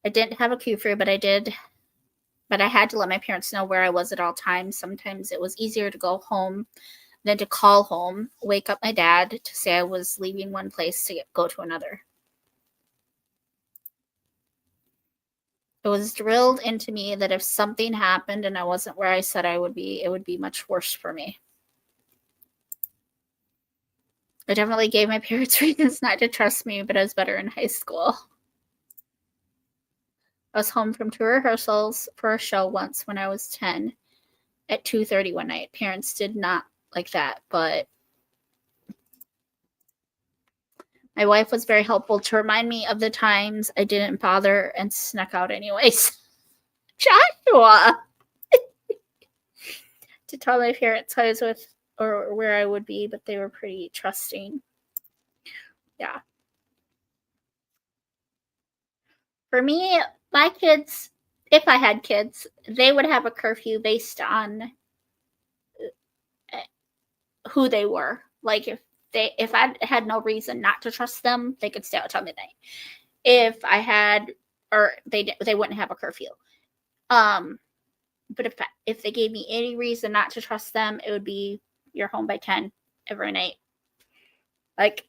I didn't have a curfew, but I had to let my parents know where I was at all times. Sometimes it was easier to go home than to call home, wake up my dad to say I was leaving one place to go to another. It was drilled into me that if something happened and I wasn't where I said I would be, it would be much worse for me. I definitely gave my parents reasons not to trust me, but I was better in high school. I was home from 2 rehearsals for a show once when I was 10 at 2:30 one night. Parents did not like that, but my wife was very helpful to remind me of the times I didn't bother and snuck out anyways. Joshua! To tell my parents who I was with or where I would be, but they were pretty trusting. Yeah. For me, my kids, if I had kids, they would have a curfew based on who they were. Like if I had no reason not to trust them, they could stay out till midnight. If I had, or they wouldn't have a curfew. But if they gave me any reason not to trust them, it would be you're home by 10 every night. Like,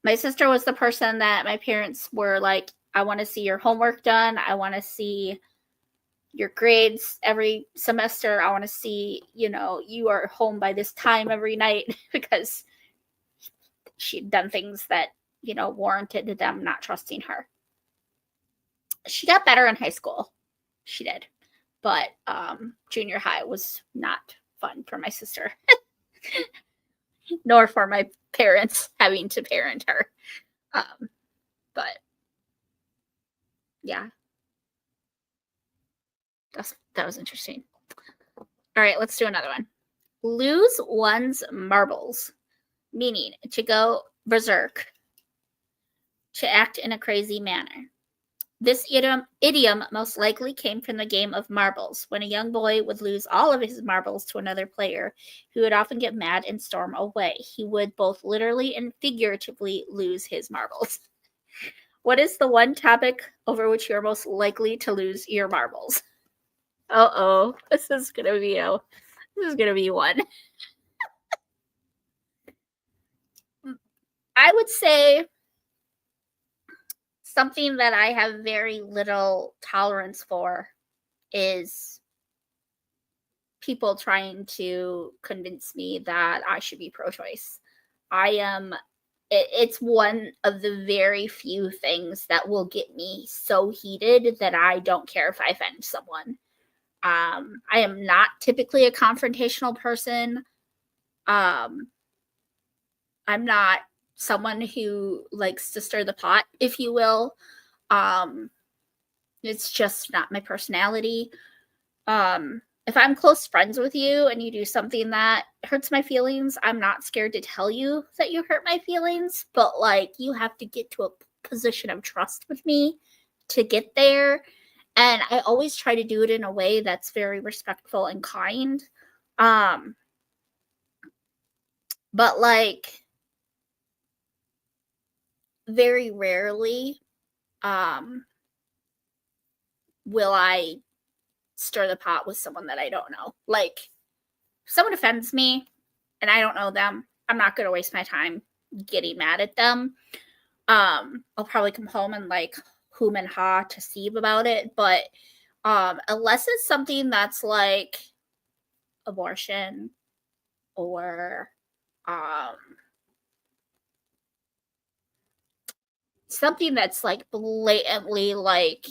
my sister was the person that my parents were like, I want to see your homework done. I want to see your grades every semester. I want to see, you are home by this time every night, because she'd done things that, warranted them not trusting her. She got better in high school. She did. But junior high was not fun for my sister. Nor for my parents having to parent her. But yeah. That was interesting. All right, let's do another one. Lose one's marbles, meaning to go berserk, to act in a crazy manner. This idiom most likely came from the game of marbles. When a young boy would lose all of his marbles to another player, he would often get mad and storm away. He would both literally and figuratively lose his marbles. What is the one topic over which you're most likely to lose your marbles? Uh-oh, this is gonna be one. I would say something that I have very little tolerance for is people trying to convince me that I should be pro-choice. It's one of the very few things that will get me so heated that I don't care if I offend someone. I am not typically a confrontational person. I'm not someone who likes to stir the pot, if you will. It's just not my personality. If I'm close friends with you and you do something that hurts my feelings, I'm not scared to tell you that you hurt my feelings, but like, you have to get to a position of trust with me to get there. And I always try to do it in a way that's very respectful and kind. But like, very rarely will I stir the pot with someone that I don't know. Like, if someone offends me and I don't know them, I'm not going to waste my time getting mad at them. I'll probably come home and like whom and ha to Steve about it. But unless it's something that's like abortion or um something that's like blatantly like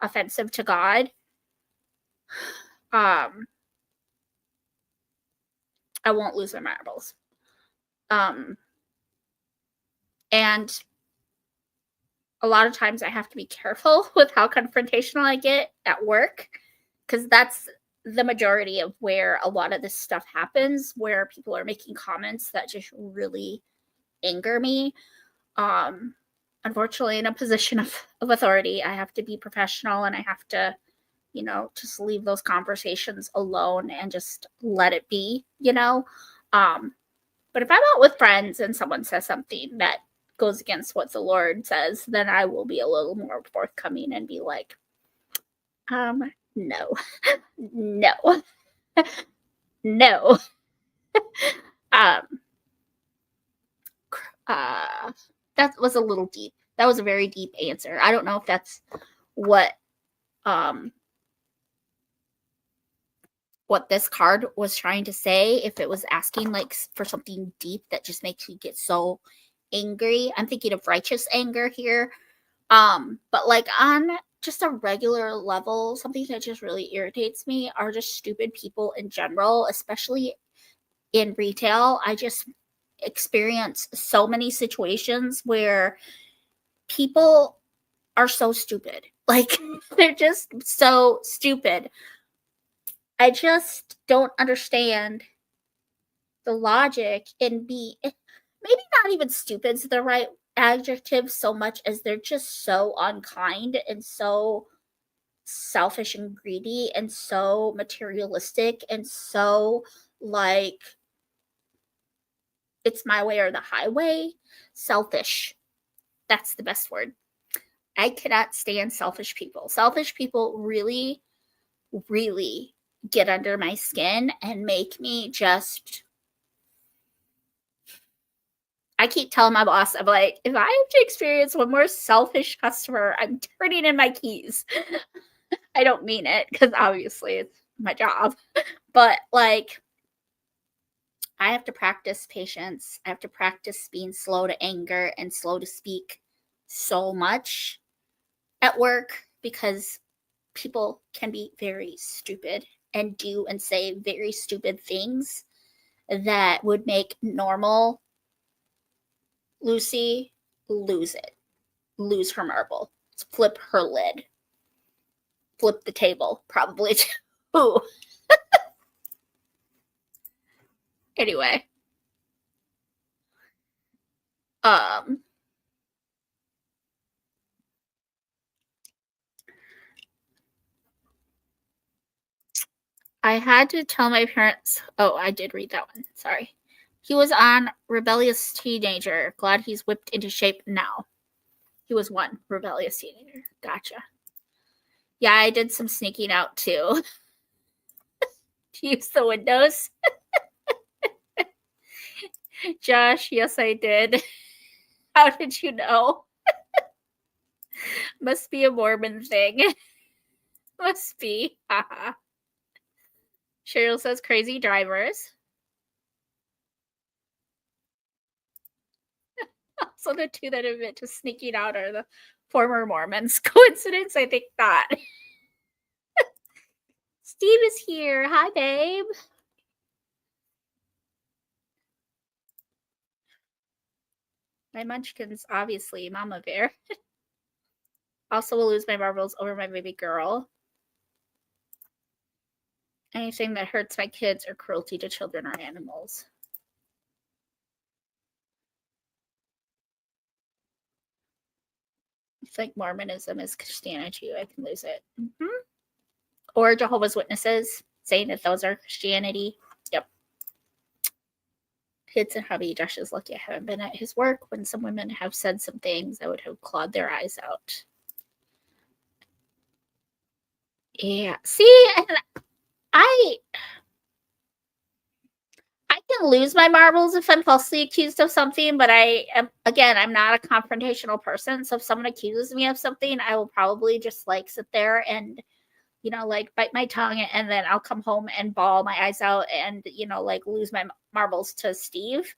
offensive to God, um I won't lose my marbles. Um and a lot of times I have to be careful with how confrontational I get at work, because that's the majority of where a lot of this stuff happens, where people are making comments that just really anger me. um Unfortunately, in a position of authority, I have to be professional, and I have to, just leave those conversations alone and just let it be, but if I'm out with friends and someone says something that goes against what the Lord says, then I will be a little more forthcoming and be like, no, no, no. um uh that was a little deep. That was a very deep answer. I don't know if that's what um what this card was trying to say, if it was asking like for something deep that just makes you get so angry. I'm thinking of righteous anger here. But like on just a regular level, something that just really irritates me are just stupid people in general, especially in retail. I just experience so many situations where people are so stupid. Like they're just so stupid. I just don't understand the logic and be maybe not even stupid's the right adjective so much as they're just so unkind and so selfish and greedy and so materialistic and so like it's my way or the highway. Selfish, that's the best word. I cannot stand selfish people. Selfish people really, really get under my skin and make me just, I keep telling my boss, I'm like, if I have to experience one more selfish customer, I'm turning in my keys. I don't mean it, because obviously it's my job. But like, I have to practice patience. I have to practice being slow to anger and slow to speak so much at work, because people can be very stupid and do and say very stupid things that would make normal Lucy lose it, lose her marble, flip her lid, flip the table, probably too. Anyway, um, I had to tell my parents. Oh, I did read that one. Sorry. He was on Rebellious Teenager. Glad he's whipped into shape now. He was one rebellious teenager. Gotcha. Yeah, I did some sneaking out too. To use the windows. Josh, yes, I did. How did you know? Must be a Mormon thing. Must be. Haha. Cheryl says crazy drivers. So the two that admit to sneaking out are the former Mormons. Coincidence? I think not. Steve is here. Hi, babe. My munchkins, obviously, Mama Bear. Also will lose my marbles over my baby girl. Anything that hurts my kids or cruelty to children or animals. It's like Mormonism is Christianity. I can lose it. Mm-hmm. Or Jehovah's Witnesses, saying that those are Christianity. Yep. Kids and hubby, Josh is lucky I haven't been at his work. When some women have said some things, I would have clawed their eyes out. Yeah. See, and I can lose my marbles if I'm falsely accused of something, but I'm not a confrontational person. So if someone accuses me of something, I will probably just like sit there and, like bite my tongue, and then I'll come home and bawl my eyes out and, like lose my marbles to Steve.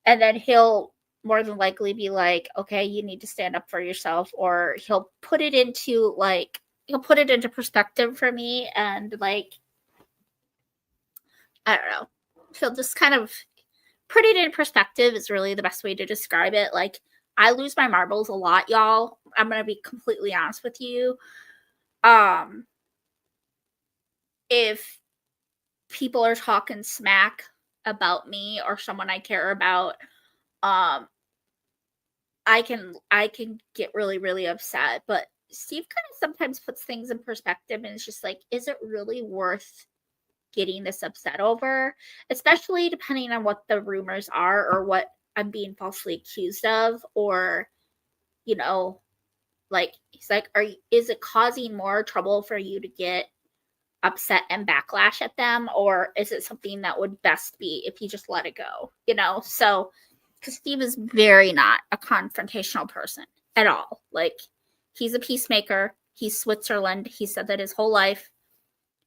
And then he'll more than likely be like, okay, you need to stand up for yourself, or he'll put it into perspective for me, and like, I don't know. He'll just kind of put it in perspective is really the best way to describe it. Like, I lose my marbles a lot, y'all. I'm going to be completely honest with you. If people are talking smack about me or someone I care about, I can get really, really upset. But Steve kind of sometimes puts things in perspective, and it's just like, is it really worth getting this upset over? Especially depending on what the rumors are or what I'm being falsely accused of, or, like, he's like, is it causing more trouble for you to get upset and backlash at them, or is it something that would best be if you just let it go? So because Steve is very not a confrontational person at all. Like, he's a peacemaker. He's Switzerland. He said that his whole life.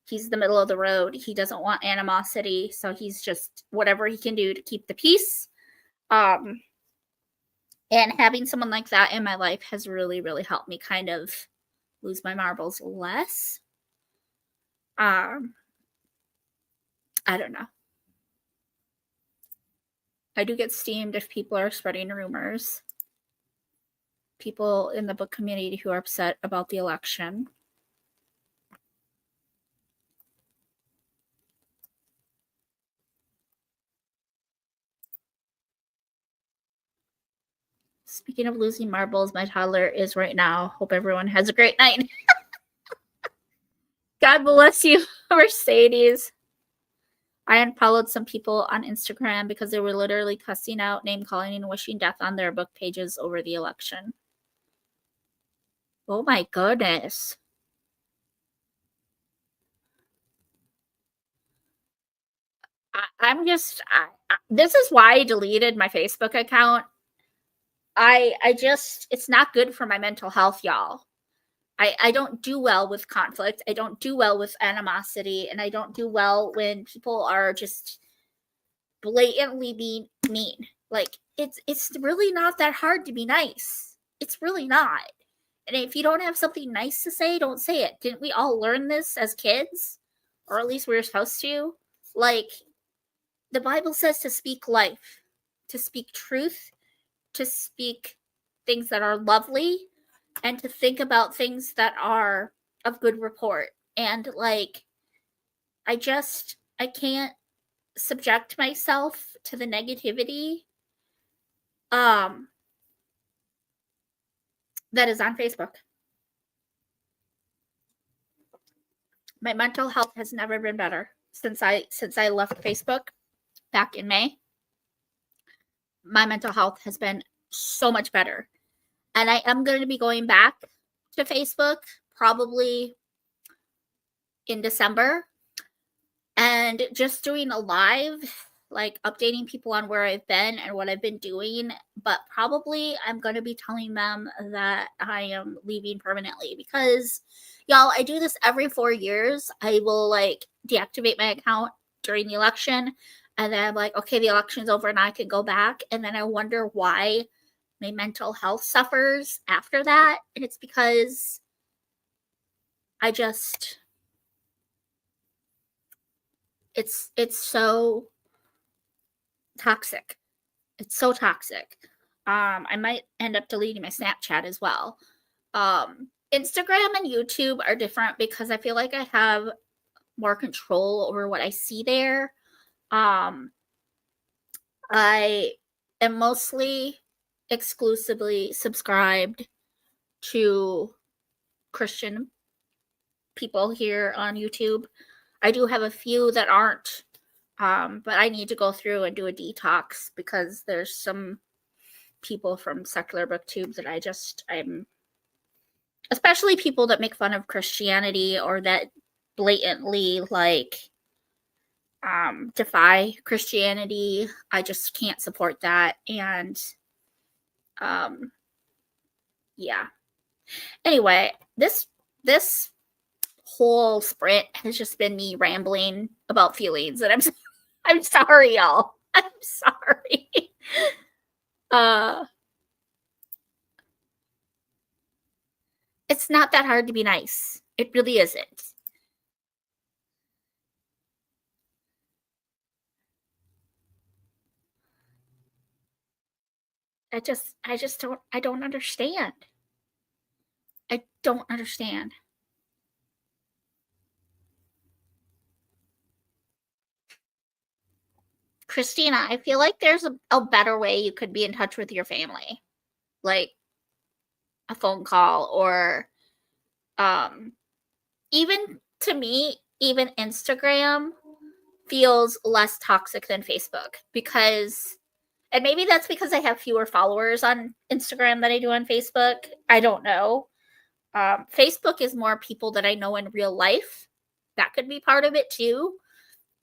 He's the middle of the road. He doesn't want animosity, so he's just whatever he can do to keep the peace. And having someone like that in my life has really, really helped me kind of lose my marbles less. I don't know. I do get steamed if people are spreading rumors. People in the book community who are upset about the election. Speaking of losing marbles, my toddler is right now. Hope everyone has a great night. God bless you, Mercedes. I unfollowed some people on Instagram because they were literally cussing out, name calling, and wishing death on their book pages over the election. Oh my goodness. This is why I deleted my Facebook account. It's not good for my mental health, y'all. I don't do well with conflict. I don't do well with animosity, and I don't do well when people are just blatantly being mean. Like, it's really not that hard to be nice. It's really not. And if you don't have something nice to say, don't say it. Didn't we all learn this as kids? Or at least we were supposed to? Like, the Bible says to speak life, to speak truth, to speak things that are lovely, and to think about things that are of good report. And like, I can't subject myself to the negativity that is on Facebook. My mental health has never been better since I left Facebook back in May. My mental health has been so much better. And I am going to be going back to Facebook probably in December and just doing a live, like updating people on where I've been and what I've been doing. But probably I'm going to be telling them that I am leaving permanently because, y'all, I do this every 4 years. I will like deactivate my account during the election. And then I'm like, okay, the election's over and I can go back. And then I wonder why my mental health suffers after that. And it's because it's so toxic. It's so toxic. I might end up deleting my Snapchat as well. Instagram and YouTube are different because I feel like I have more control over what I see there. I am mostly exclusively subscribed to Christian people here on YouTube. I do have a few that aren't, but I need to go through and do a detox because there's some people from secular booktube that I'm especially people that make fun of Christianity or that blatantly like defy Christianity. I just can't support that. And yeah. Anyway, this whole sprint has just been me rambling about feelings, and I'm sorry, y'all. I'm sorry. It's not that hard to be nice. It really isn't. I don't understand. I don't understand. Christina, I feel like there's a better way you could be in touch with your family. Like a phone call or um even to me, even Instagram feels less toxic than Facebook because and maybe that's because I have fewer followers on Instagram than I do on Facebook. I don't know. Facebook is more people that I know in real life. That could be part of it too.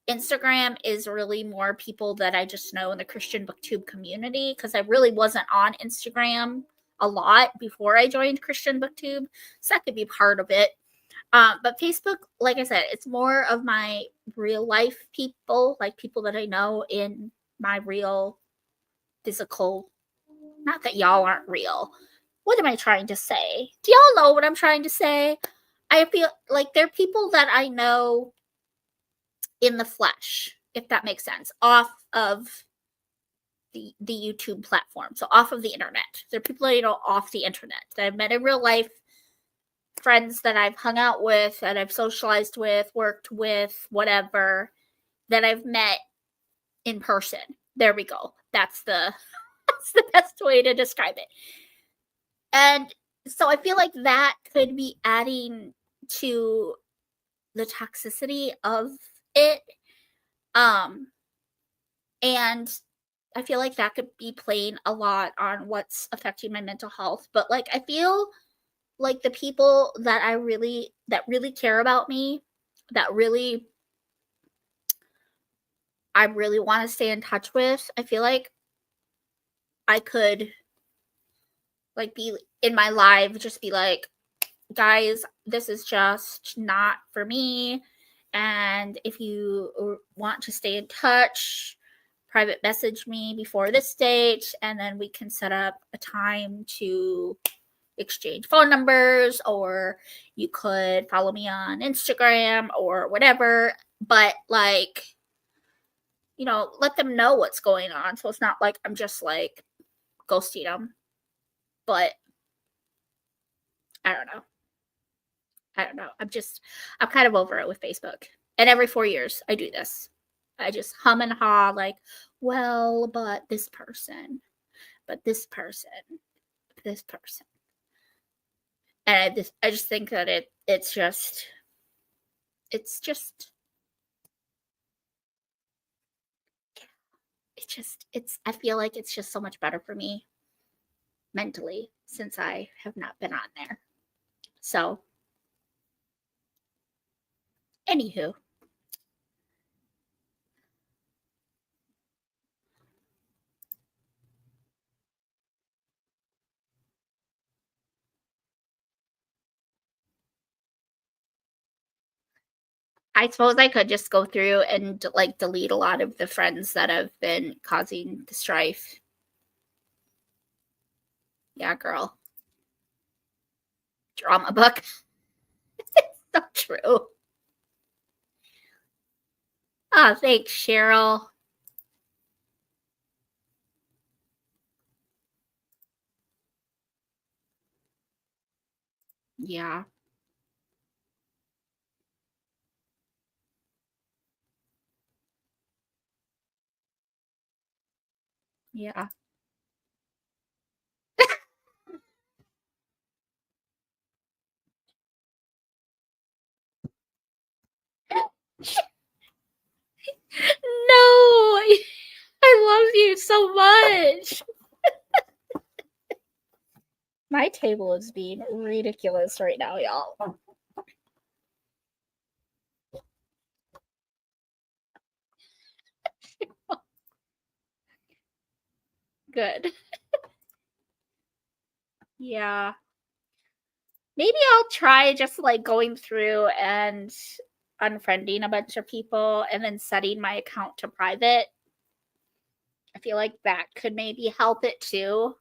Instagram is really more people that I just know in the Christian Booktube community because I really wasn't on Instagram a lot before I joined Christian Booktube. So that could be part of it. But Facebook, like I said, it's more of my real life people, like people that I know in my real physical. Not that y'all aren't real. What am I trying to say? Do y'all know what I'm trying to say? I feel like they're people that I know in the flesh, if that makes sense, off of the YouTube platform. So off of the internet. They're people I know off the internet that I've met in real life, friends that I've hung out with, that I've socialized with, worked with, whatever, that I've met in person. There we go. That's the that's the best way to describe it. And so I feel like that could be adding to the toxicity of it. And I feel like that could be playing a lot on what's affecting my mental health. But like I feel like the people that really care about me, that I really want to stay in touch with, I feel like I could like be in my live just be like, guys, this is just not for me. And if you want to stay in touch, private message me before this date, and then we can set up a time to exchange phone numbers, or you could follow me on Instagram or whatever. But like, let them know what's going on. So it's not like I'm just like ghosting them. But I don't know. I don't know. I'm kind of over it with Facebook. And every 4 years, I do this. I just hum and haw, like, well, but this person, but this person, this person. And I just think that it's just, it's just, I feel like it's just so much better for me mentally since I have not been on there. So, anywho, I suppose I could just go through and like delete a lot of the friends that have been causing the strife. Yeah, girl. Drama book. So true. Oh, thanks, Cheryl. Yeah. Yeah. No, I love you so much. My table is being ridiculous right now, y'all. Good. Yeah. Maybe I'll try just like going through and unfriending a bunch of people and then setting my account to private. I feel like that could maybe help it too.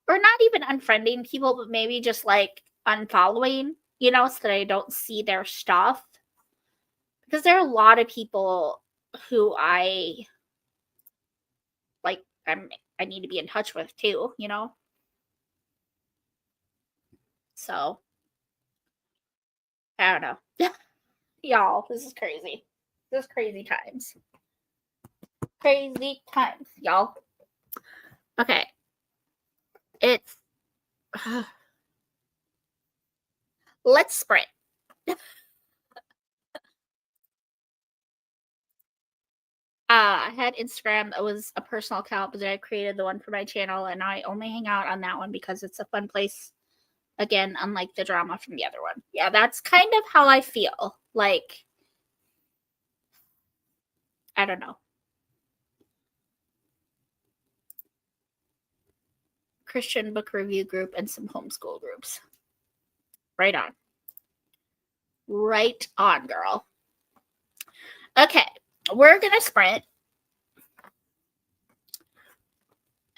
Or not even unfriending people, but maybe just like unfollowing, so that I don't see their stuff. Because there are a lot of people who I like I need to be in touch with too. So I don't know. Y'all, this is crazy. This is crazy times. Crazy times, y'all. Okay. It's let's sprint. I had Instagram that was a personal account, but then I created the one for my channel, and I only hang out on that one because it's a fun place. Again, unlike the drama from the other one. Yeah, that's kind of how I feel. Like, I don't know. Christian book review group and some homeschool groups. Right on. Right on, girl. Okay, we're going to sprint.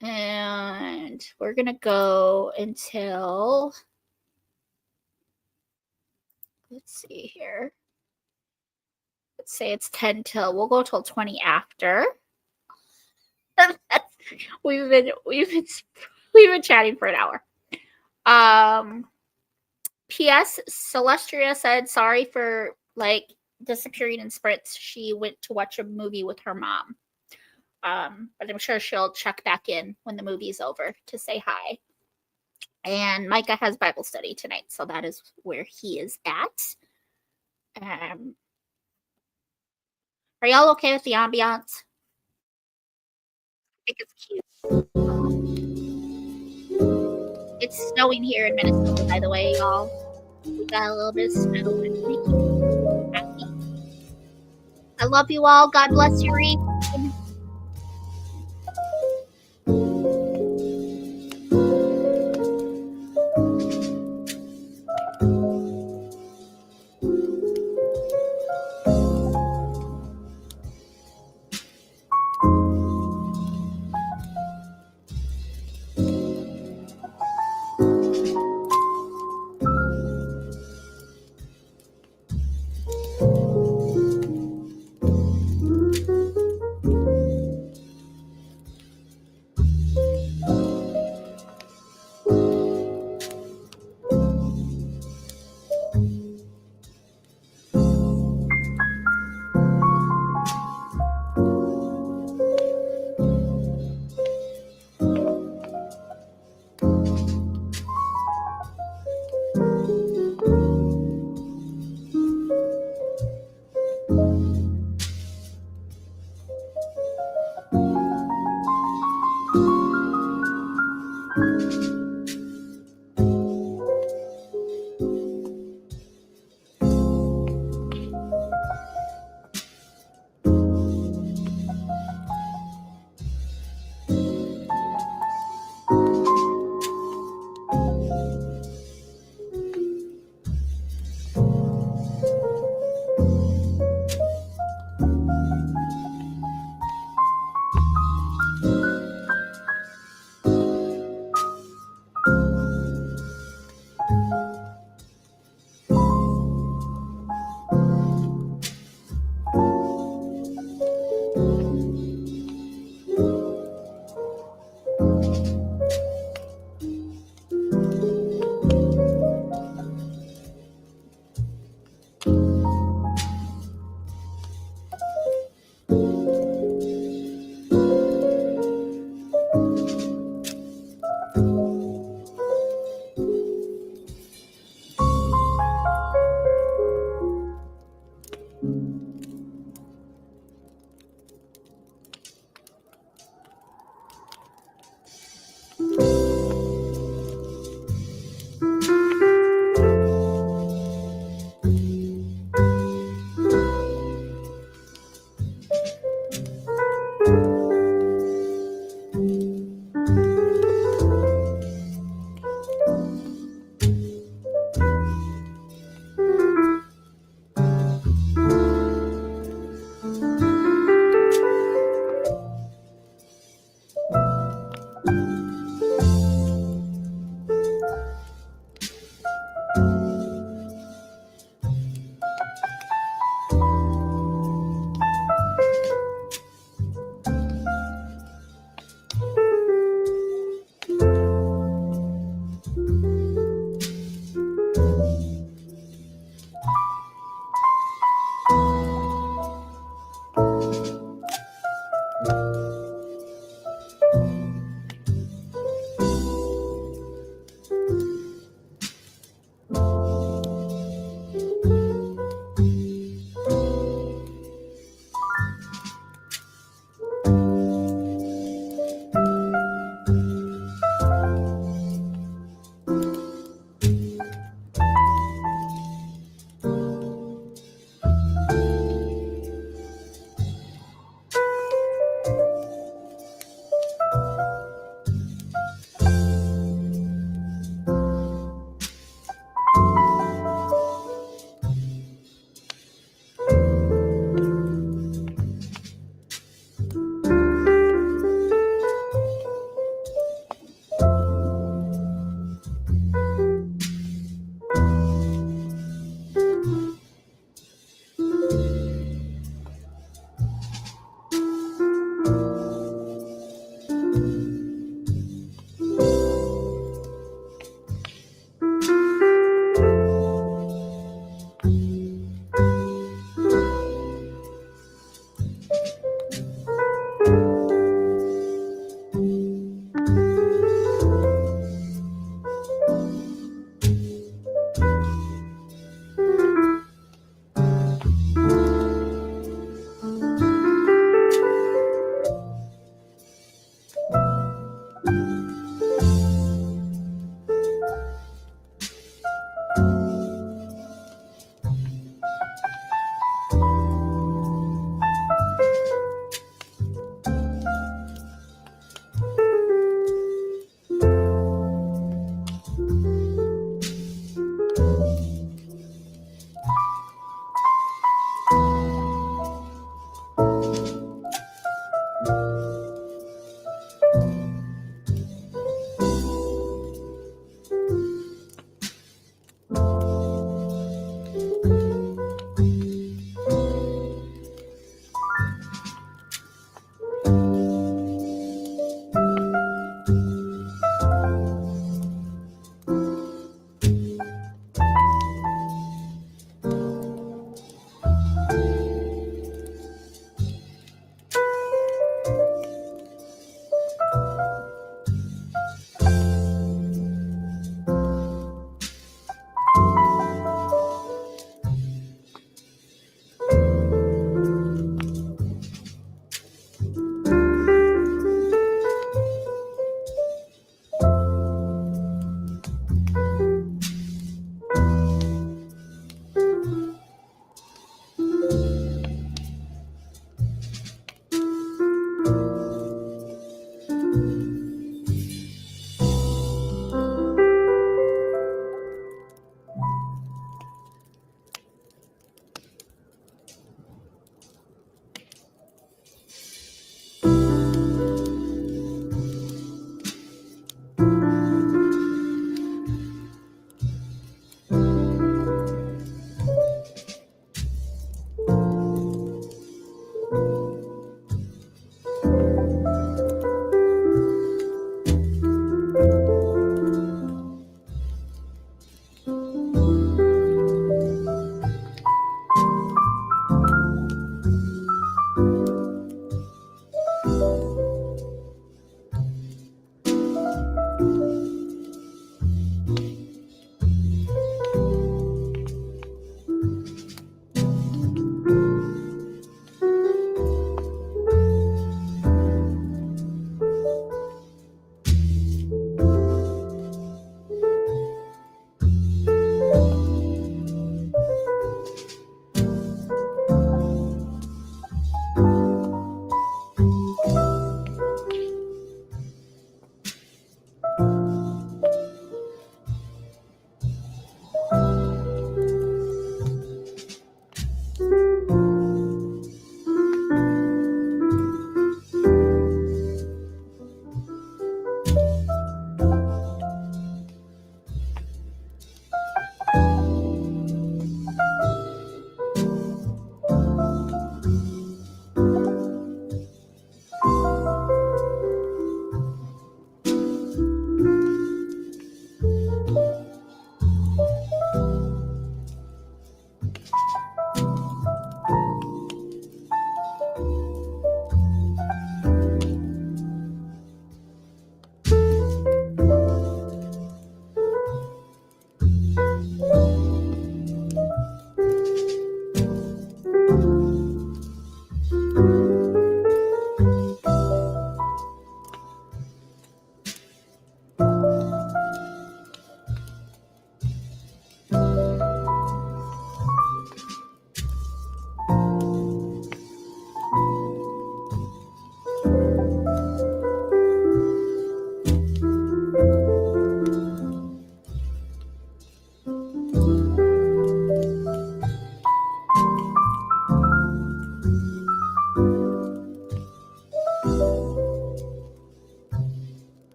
And we're going to go until, let's see here. Let's say it's 10 till, we'll go till 20 after. we've been chatting for an hour. P.S. Celestria said sorry for like disappearing in sprints. She went to watch a movie with her mom. But I'm sure she'll check back in when the movie's over to say hi. And Micah has Bible study tonight, so that is where he is at. Are y'all okay with the ambiance? I think it's cute. It's snowing here in Minnesota, by the way, y'all. We got a little bit of snow. I love you all. God bless you, Reed.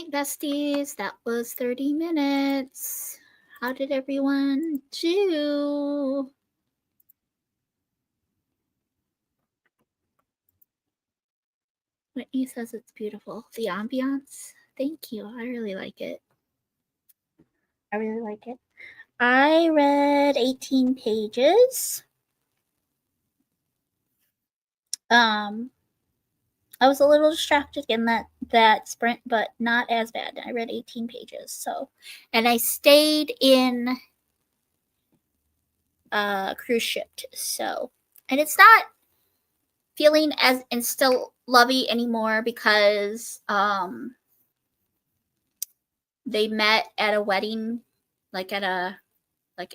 right, besties, that was 30 minutes. How did everyone do? Whitney says it's beautiful. The ambiance. Thank you. I really like it. I really like it. I read 18 pages. I was a little distracted in that sprint, but not as bad. I read 18 pages. So, and I stayed in cruise ship. So, and it's not feeling as insta lovey anymore because they met at a wedding, like at a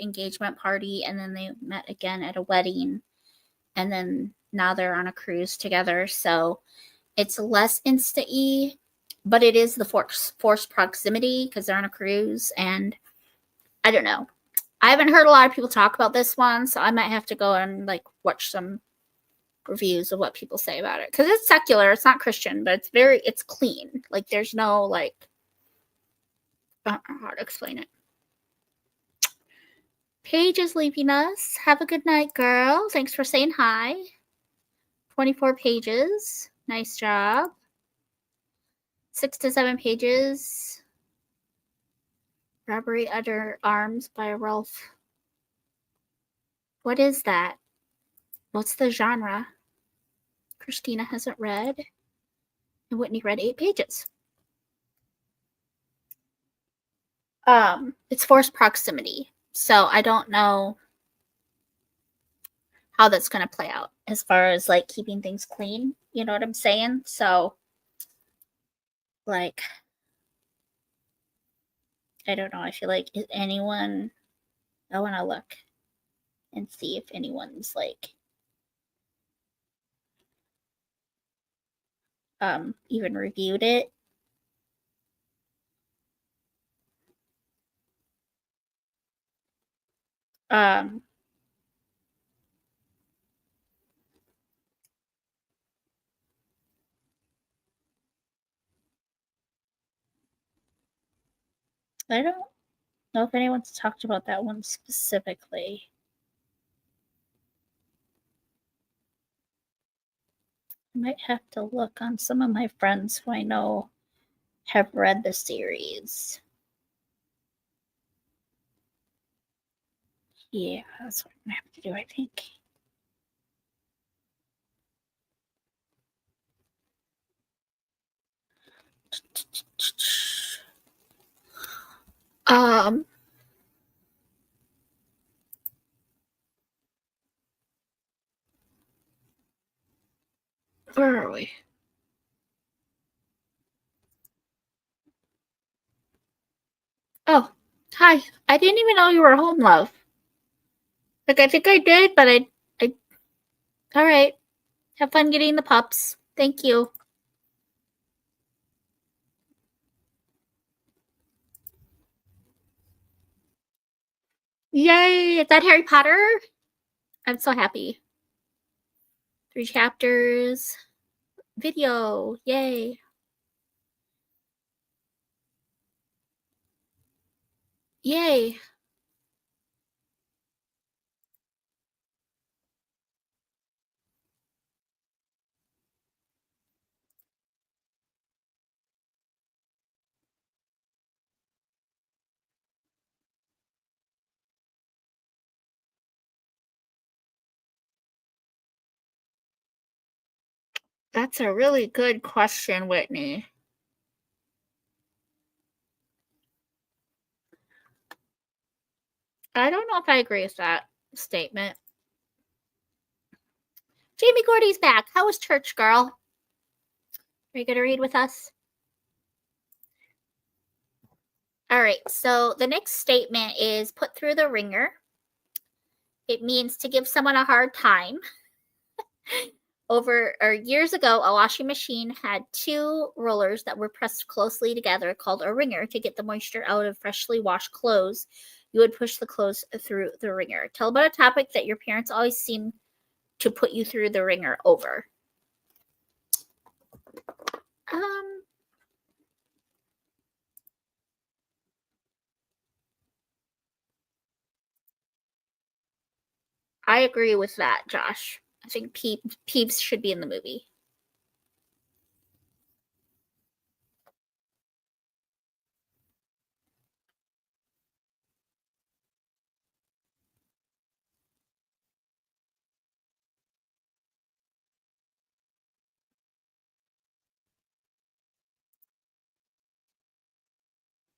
engagement party, and then they met again at a wedding, and then now they're on a cruise together. So it's less insta-y, but it is the forced proximity because they're on a cruise. And I don't know. I haven't heard a lot of people talk about this one, so I might have to go and like watch some reviews of what people say about it, because it's secular, it's not Christian, but it's clean. Like there's no like, I don't know how to explain it. Paige is leaving us. Have a good night, girl. Thanks for saying hi. 24 pages. Nice job. 6 to 7 pages. Robbery Under Arms by Ralph. What is that? What's the genre? Christina hasn't read. And Whitney read 8 pages. It's forced proximity. So I don't know how that's going to play out as far as like keeping things clean. You know what I'm saying? So like, I don't know. I feel like, is anyone, I want to look and see if anyone's like even reviewed it. I don't know if anyone's talked about that one specifically. I might have to look on some of my friends who I know have read the series. Yeah, that's what I'm gonna have to do, I think. Where are we? Oh, hi. I didn't even know you were home, love. Like, I think I did, but I all right. Have fun getting the pups. Thank you. Yay! Is that Harry Potter? I'm so happy. 3 chapters. Video. Yay. Yay. That's a really good question, Whitney. I don't know if I agree with that statement. Jamie Gordy's back. How was church, girl? Are you going to read with us? All right. So the next statement is put through the ringer. It means to give someone a hard time. Years ago, a washing machine had 2 rollers that were pressed closely together called a wringer to get the moisture out of freshly washed clothes. You would push the clothes through the wringer. Tell about a topic that your parents always seem to put you through the wringer over. I agree with that, Josh. I think Peeps should be in the movie.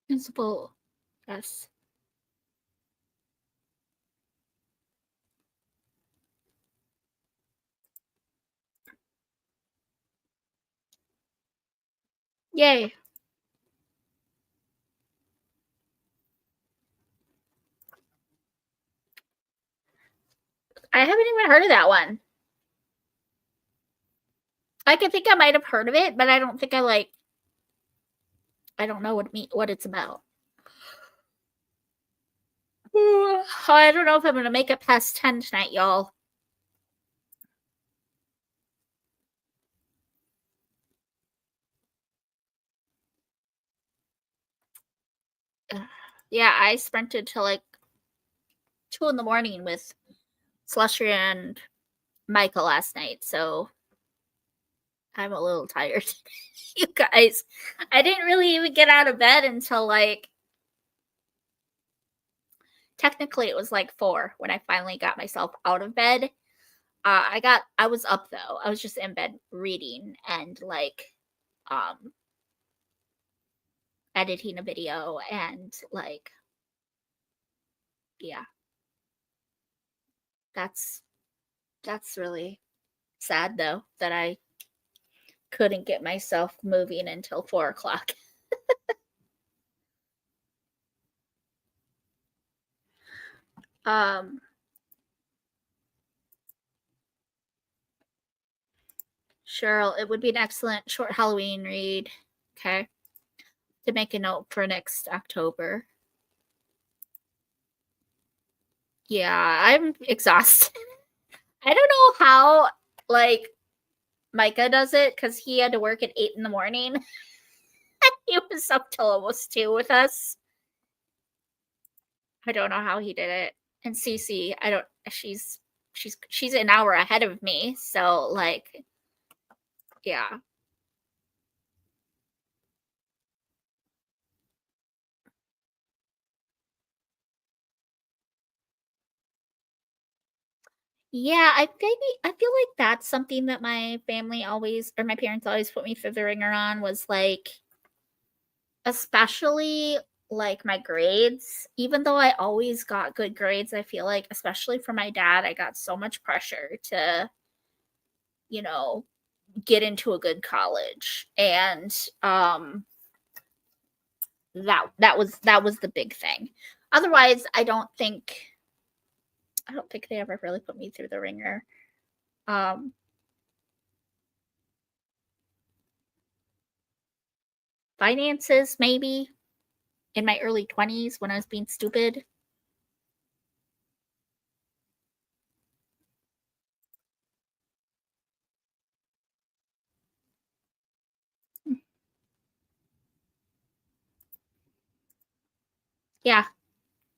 Principal, yes. Yay. I haven't even heard of that one. I can think I might have heard of it, but I don't think I don't know what it's about. I don't know if I'm gonna make it past 10 tonight, y'all. Yeah, I sprinted till like 2 in the morning with Slusher and Michael last night, so I'm a little tired. You guys, I didn't really even get out of bed until like technically it was like 4 when I finally got myself out of bed. I was up though. I was just in bed reading and like um editing a video and like yeah, that's that's really sad though that I couldn't get myself moving until 4 o'clock. um Cheryl, it would be an excellent short Halloween read. Okay. To make a note for next October. Yeah, I'm exhausted. I don't know how like Micah does it because he had to work at 8 in the morning. He was up till almost 2 with us. I don't know how he did it. And Cece, I don't she's an hour ahead of me. So like yeah. Yeah, I feel like that's something that my family always or my parents always put me through the ringer on was like especially like my grades. Even though I always got good grades, I feel like especially for my dad, I got so much pressure to, you know, get into a good college. And that was the big thing. Otherwise, I don't think they ever really put me through the ringer. Um Finances maybe in my early 20s when I was being stupid. Yeah,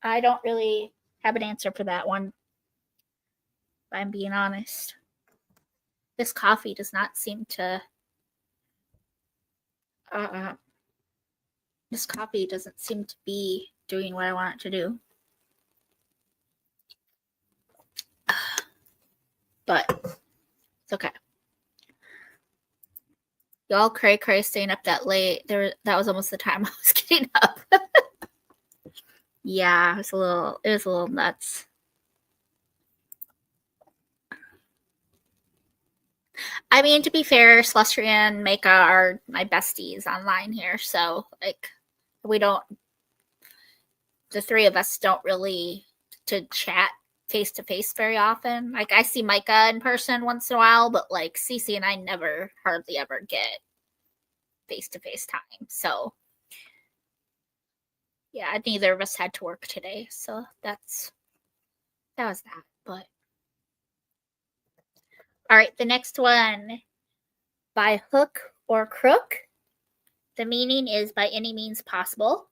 I don't really have an answer for that one, if I'm being honest. This coffee does not seem to uh this coffee doesn't seem to be doing what I want it to do. But it's okay. Y'all cray staying up that late. That was almost the time I was getting up. Yeah, it was a little nuts. I mean, to be fair, Celestia and Maka are my besties online here, so like we don't the three of us don't really to chat face to face very often. Like I see Micah in person once in a while, but like Cece and I never hardly ever get face to face time. So yeah, neither of us had to work today. So that was that. But all right, the next one. By hook or crook. The meaning is by any means possible.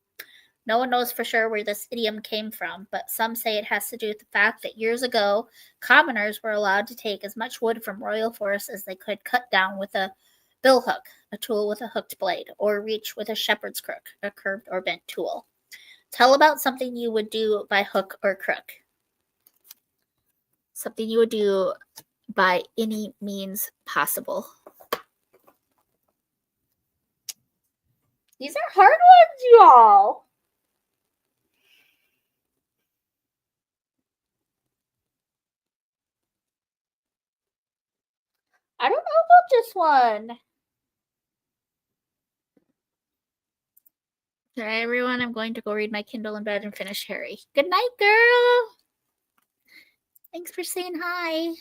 No one knows for sure where this idiom came from, but some say it has to do with the fact that years ago, commoners were allowed to take as much wood from royal forests as they could cut down with a billhook, a tool with a hooked blade, or reach with a shepherd's crook, a curved or bent tool. Tell about something you would do by hook or crook. Something you would do by any means possible. These are hard ones, y'all. I don't know about this one. All right, everyone, I'm going to go read my Kindle in bed and finish Harry. Good night, girl. Thanks for saying hi.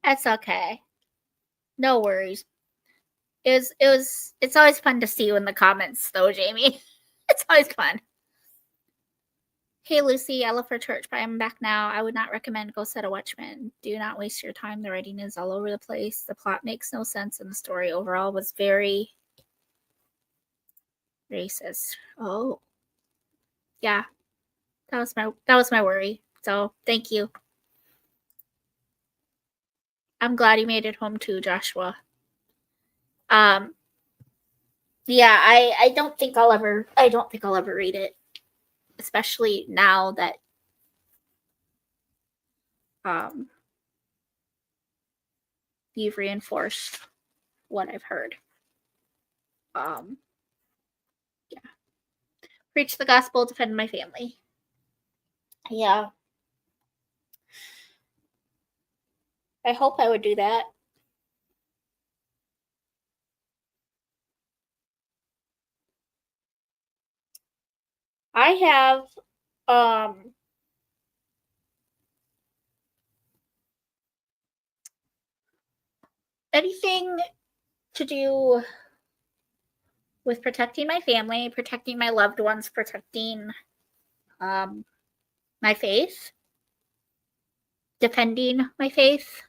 That's okay. No worries. It's always fun to see you in the comments though, Jamie. It's always fun. Hey Lucy, I left for church, but I'm back now. I would not recommend Go Set a Watchman. Do not waste your time. The writing is all over the place. The plot makes no sense, and the story overall was very racist. Oh. Yeah. That was my worry. So thank you. I'm glad you made it home too, Joshua. Yeah, I don't think I'll ever read it. Especially now that you've reinforced what I've heard. Yeah. Preach the gospel, defend my family. Yeah. I hope I would do that. I have anything to do with protecting my family, protecting my loved ones, protecting my faith, defending my faith,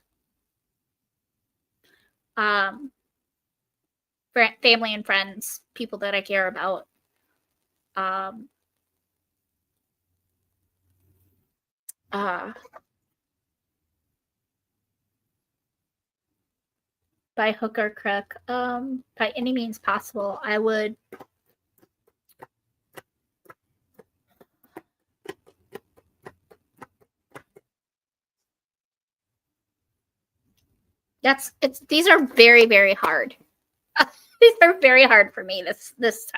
family and friends, people that I care about. By hook or crook, by any means possible, I would these are very, very hard. These are very hard for me this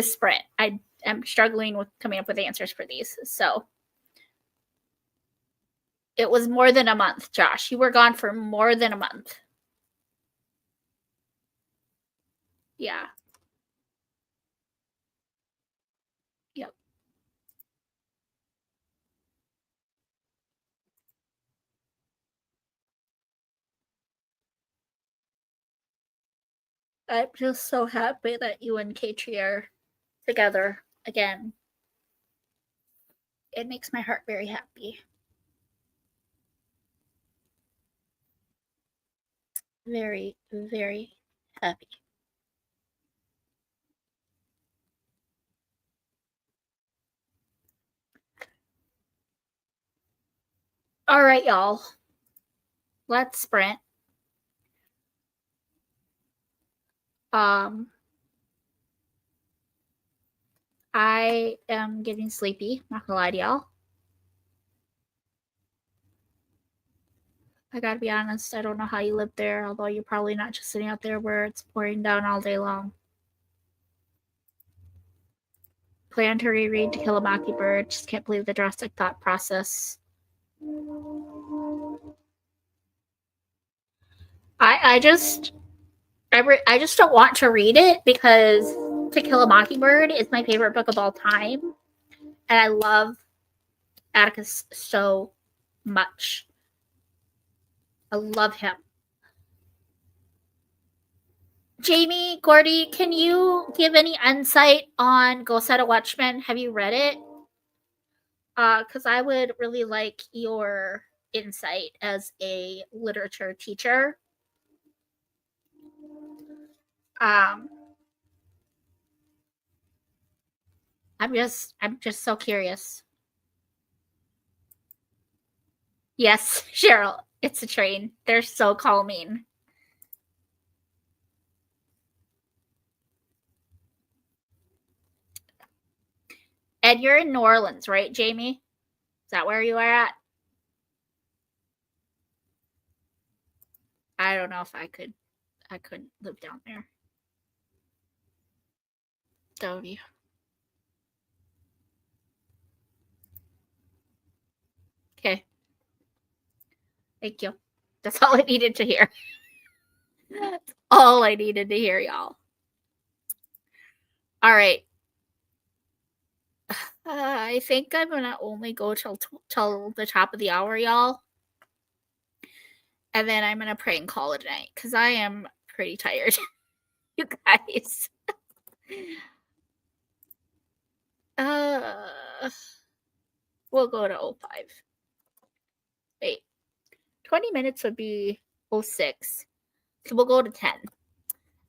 sprint. I am struggling with coming up with answers for these. So it was more than a month, Josh. You were gone for more than a month. Yeah. Yep. I'm just so happy that you and Katri are together again. It makes my heart very happy. Very, very happy. All right, y'all. Let's sprint. I am getting sleepy, not gonna lie to y'all. I gotta be honest, I don't know how you live there, although you're probably not just sitting out there where it's pouring down all day long. Plan to reread To Kill a Mockingbird. Just can't believe the drastic thought process. I just don't want to read it because To Kill a Mockingbird is my favorite book of all time, and I love Atticus so much. I love him. Jamie, Gordy, can you give any insight on Go Set a Watchman? Have you read it? Because I would really like your insight as a literature teacher. I'm just so curious. Yes, Cheryl, it's a train. They're so calming. And you're in New Orleans, right, Jamie? Is that where you are at? I don't know if I couldn't live down there. Don't you? Okay. Thank you. That's all I needed to hear. That's all I needed to hear, y'all. All right. I think I'm gonna only go till the top of the hour, y'all. And then I'm gonna pray and call it a night because I am pretty tired. You guys. We'll go to 05. Wait. 20 minutes would be 06. So we'll go to 10.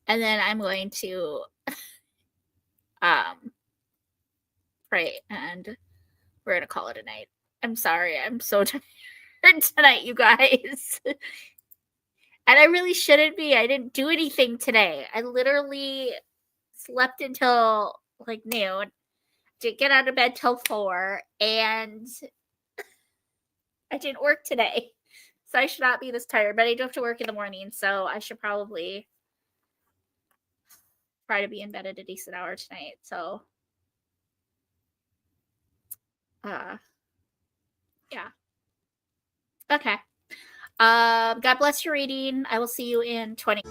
And then I'm going to pray and we're gonna call it a night. I'm sorry, I'm so tired tonight, you guys. And I really shouldn't be. I didn't do anything today. I literally slept until like noon, didn't get out of bed till 4, and I didn't work today. So I should not be this tired, but I do have to work in the morning, so I should probably try to be in bed at a decent hour tonight. So yeah. Okay. God bless your reading. I will see you in 20.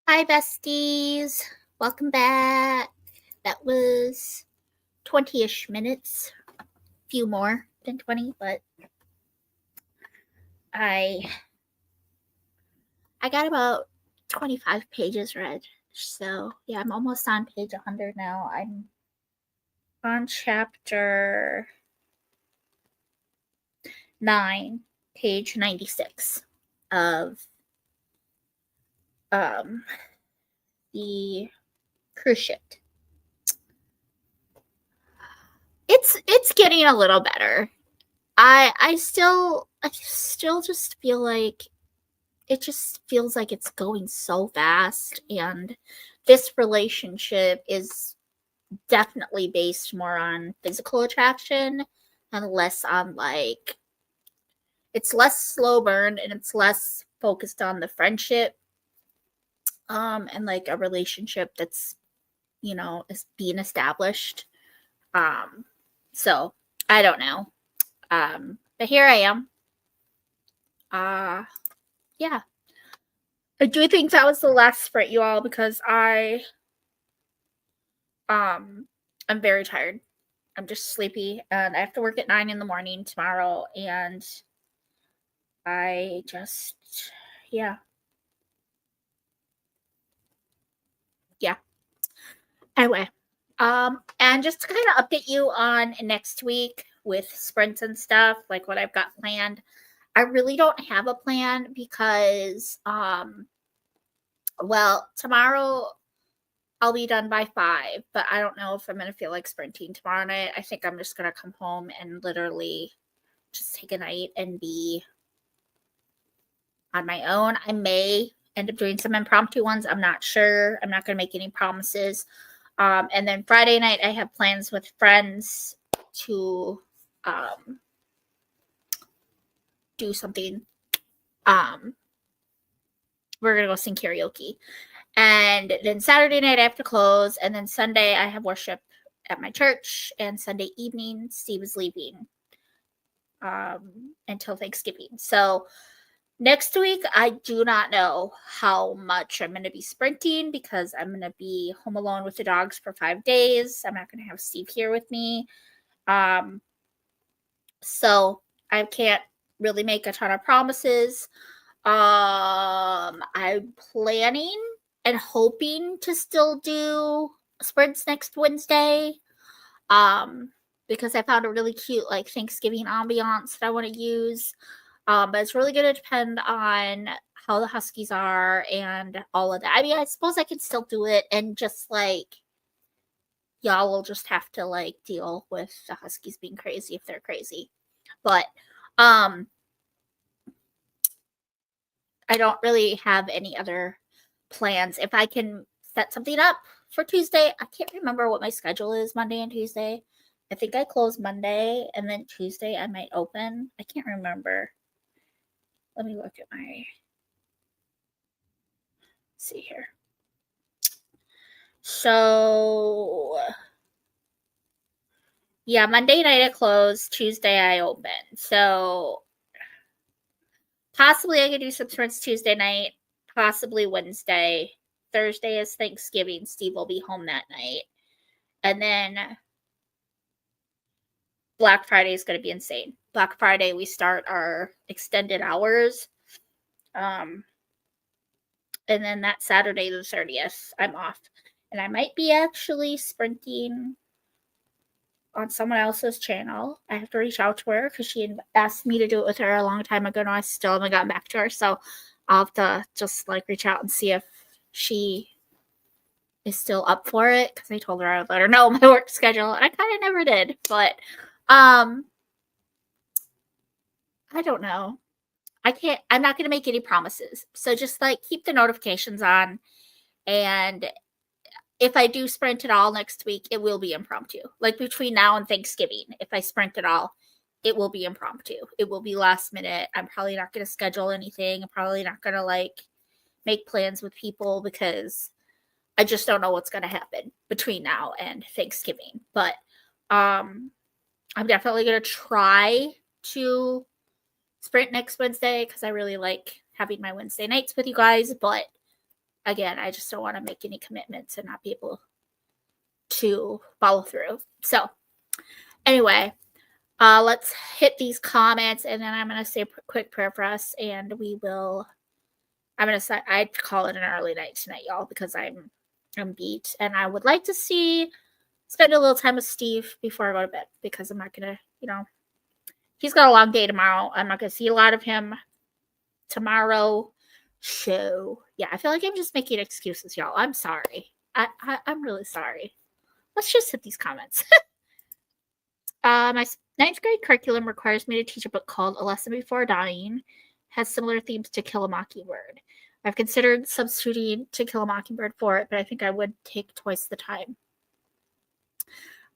Hi, besties. Welcome back. That was 20-ish minutes. A few more than 20, but I got about 25 pages read. So, yeah, I'm almost on page 100 now. I'm on chapter 9, page 96 of the cruise ship. It's getting a little better. I still just feel like it just feels like it's going so fast, and this relationship is definitely based more on physical attraction and less on like it's less slow burn and it's less focused on the friendship and like a relationship that's is being established. So I don't know. But here I am. Yeah. I do think that was the last sprint, you all, because I'm very tired. I'm just sleepy, and I have to work at 9 in the morning tomorrow, and I just, yeah. Yeah. Anyway, and just to kind of update you on next week with sprints and stuff, like what I've got planned. I really don't have a plan because, well, tomorrow I'll be done by 5, but I don't know if I'm going to feel like sprinting tomorrow night. I think I'm just going to come home and literally just take a night and be on my own. I may end up doing some impromptu ones. I'm not sure. I'm not going to make any promises. And then Friday night, I have plans with friends to do something. We're going to go sing karaoke. And then Saturday night, I have to close. And then Sunday, I have worship at my church. And Sunday evening, Steve is leaving until Thanksgiving. So next week, I do not know how much I'm going to be sprinting because I'm going to be home alone with the dogs for 5 days. I'm not going to have Steve here with me. So I can't really make a ton of promises. I'm planning and hoping to still do sprints next Wednesday. Because I found a really cute like Thanksgiving ambiance that I want to use. But it's really going to depend on how the Huskies are and all of that. I mean, I suppose I could still do it and just like y'all will just have to like deal with the Huskies being crazy if they're crazy. But I don't really have any other plans. If I can set something up for Tuesday, I can't remember what my schedule is Monday and Tuesday. I think I close Monday and then Tuesday I might open. I can't remember. Let me look at my see here. So yeah, Monday night I close, Tuesday I open. So possibly I could do some sprints Tuesday night, possibly Wednesday. Thursday is Thanksgiving. Steve will be home that night. And then Black Friday is going to be insane. Black Friday, we start our extended hours. And then that Saturday, the 30th, I'm off. And I might be actually sprinting on someone else's channel. I have to reach out to her because she had asked me to do it with her a long time ago. And I still haven't gotten back to her. So I'll have to just like reach out and see if she is still up for it because I told her I would let her know my work schedule. And I kind of never did. But I don't know. I'm not going to make any promises. So just like keep the notifications on. And if I do sprint at all next week, it will be impromptu. Like between now and Thanksgiving, if I sprint at all, it will be impromptu. It will be last minute. I'm probably not going to schedule anything. I'm probably not going to like make plans with people because I just don't know what's going to happen between now and Thanksgiving. But I'm definitely going to try to sprint next Wednesday because I really like having my Wednesday nights with you guys. But again, I just don't want to make any commitments and not be able to follow through. So anyway, let's hit these comments and then I'm going to say a quick prayer for us and we will I'd call it an early night tonight, y'all, because I'm beat, and I would like to spend a little time with Steve before I go to bed, because I'm not gonna, he's got a long day tomorrow. I'm not gonna see a lot of him tomorrow. So yeah, I feel like I'm just making excuses, y'all. I'm sorry. I'm really sorry. Let's just hit these comments. My ninth grade curriculum requires me to teach a book called A Lesson Before Dying. Has similar themes to Kill a Mockingbird. I've considered substituting To Kill a Mockingbird for it, but I think I would take twice the time.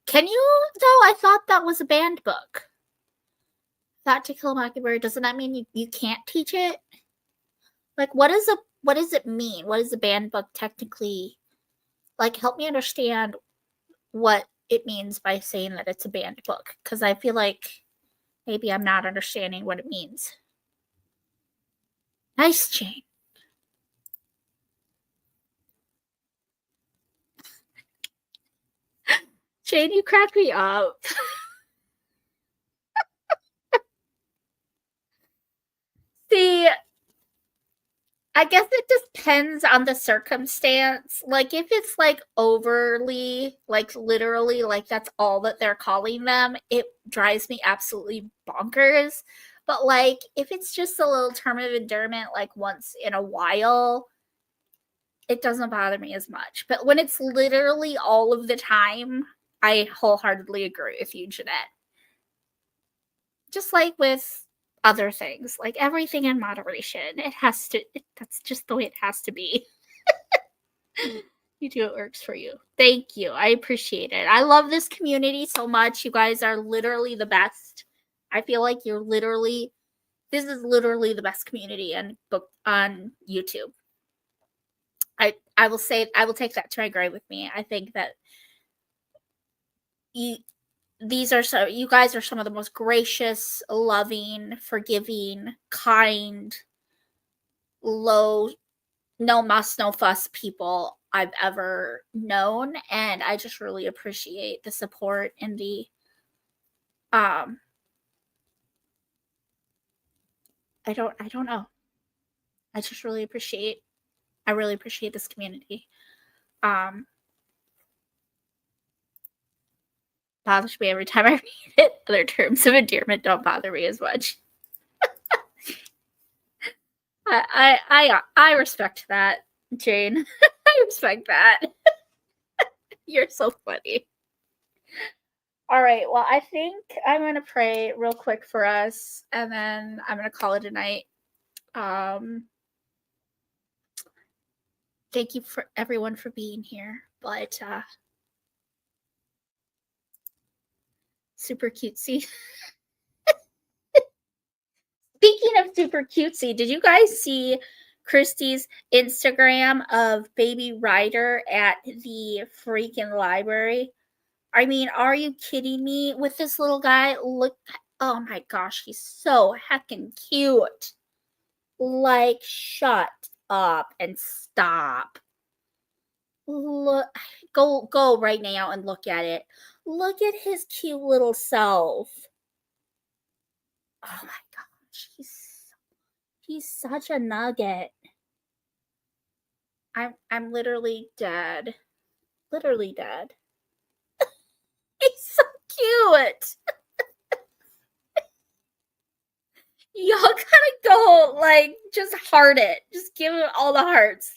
Can you, though? I thought that was a banned book. That To Kill a Mockingbird, doesn't that mean you can't teach it? Like, what does it mean? What is a banned book technically? Like, help me understand what it means by saying that it's a banned book, because I feel like maybe I'm not understanding what it means. Nice, Jane. Jane, you crack me up. See, I guess it depends on the circumstance. Like, if it's like overly, like literally, like that's all that they're calling them, it drives me absolutely bonkers. But like, if it's just a little term of endearment, like once in a while, it doesn't bother me as much. But when it's literally all of the time, I wholeheartedly agree with you, Jeanette. Just like with other things, like everything in moderation. That's just the way it has to be. You do what works for you. Thank you. I appreciate it. I love this community so much. You guys are literally the best. I feel like this is literally the best community on YouTube. I will take that to my grave with me. I think that you guys are some of the most gracious, loving, forgiving, kind, low, no muss, no fuss people I've ever known, and I just really appreciate the support and the I don't know. I just really appreciate this community. Bothers me every time I read it. Other terms of endearment don't bother me as much. I respect that, Jane. I respect that. You're so funny. All right. Well, I think I'm gonna pray real quick for us, and then I'm gonna call it a night. Thank you for everyone for being here. But super cutesy. Speaking of super cutesy, did you guys see Christy's Instagram of Baby Ryder at the freaking library? I mean, are you kidding me? With this little guy, look, oh my gosh, he's so heckin' cute. Like, shut up and stop. Look, go right now and look at it. Look at his cute little self. Oh my gosh, he's such a nugget. I'm literally dead. Literally dead. He's so cute. Y'all gotta go, like, just heart it. Just give him all the hearts.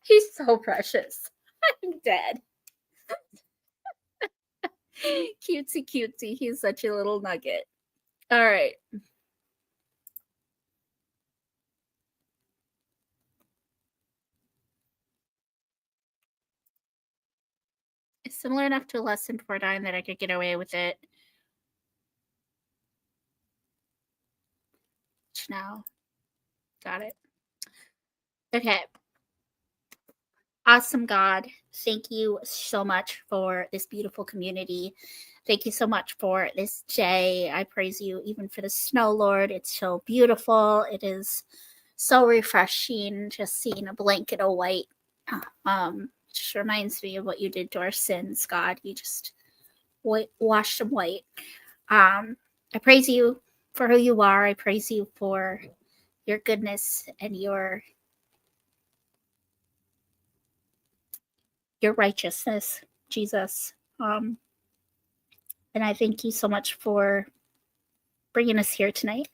He's so precious. I'm dead. Cutesy cutesy. He's such a little nugget. All right. It's similar enough to A Lesson Before Dying that I could get away with it. Now. Got it. Okay. Awesome God, thank you so much for this beautiful community. Thank you so much for this day. I praise you even for the snow, Lord. It's so beautiful. It is so refreshing just seeing a blanket of white. Just reminds me of what you did to our sins, God. You just washed them white. I praise you for who you are. I praise you for your goodness and your your righteousness, Jesus. And I thank you so much for bringing us here tonight.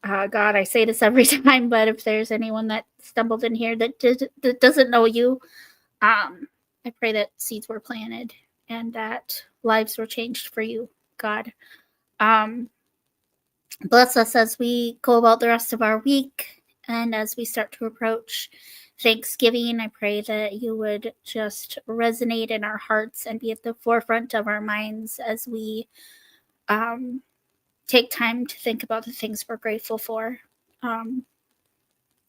God, I say this every time, but if there's anyone that stumbled in here that doesn't know you, I pray that seeds were planted and that lives were changed for you, God. Bless us as we go about the rest of our week and as we start to approach Thanksgiving. I pray that you would just resonate in our hearts and be at the forefront of our minds as we take time to think about the things we're grateful for.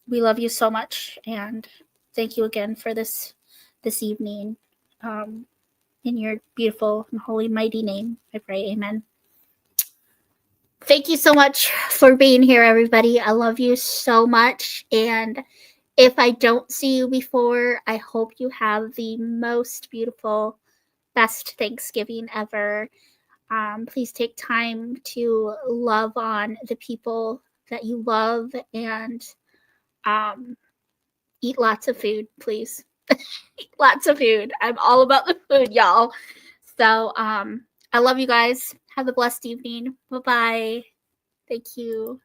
We love you so much, and thank you again for this evening. In your beautiful and holy mighty name, I pray. Amen. Thank you so much for being here, everybody. I love you so much. And if I don't see you before, I hope you have the most beautiful, best Thanksgiving ever. Please take time to love on the people that you love and eat lots of food, please. Eat lots of food. I'm all about the food, y'all. So I love you guys. Have a blessed evening. Bye-bye. Thank you.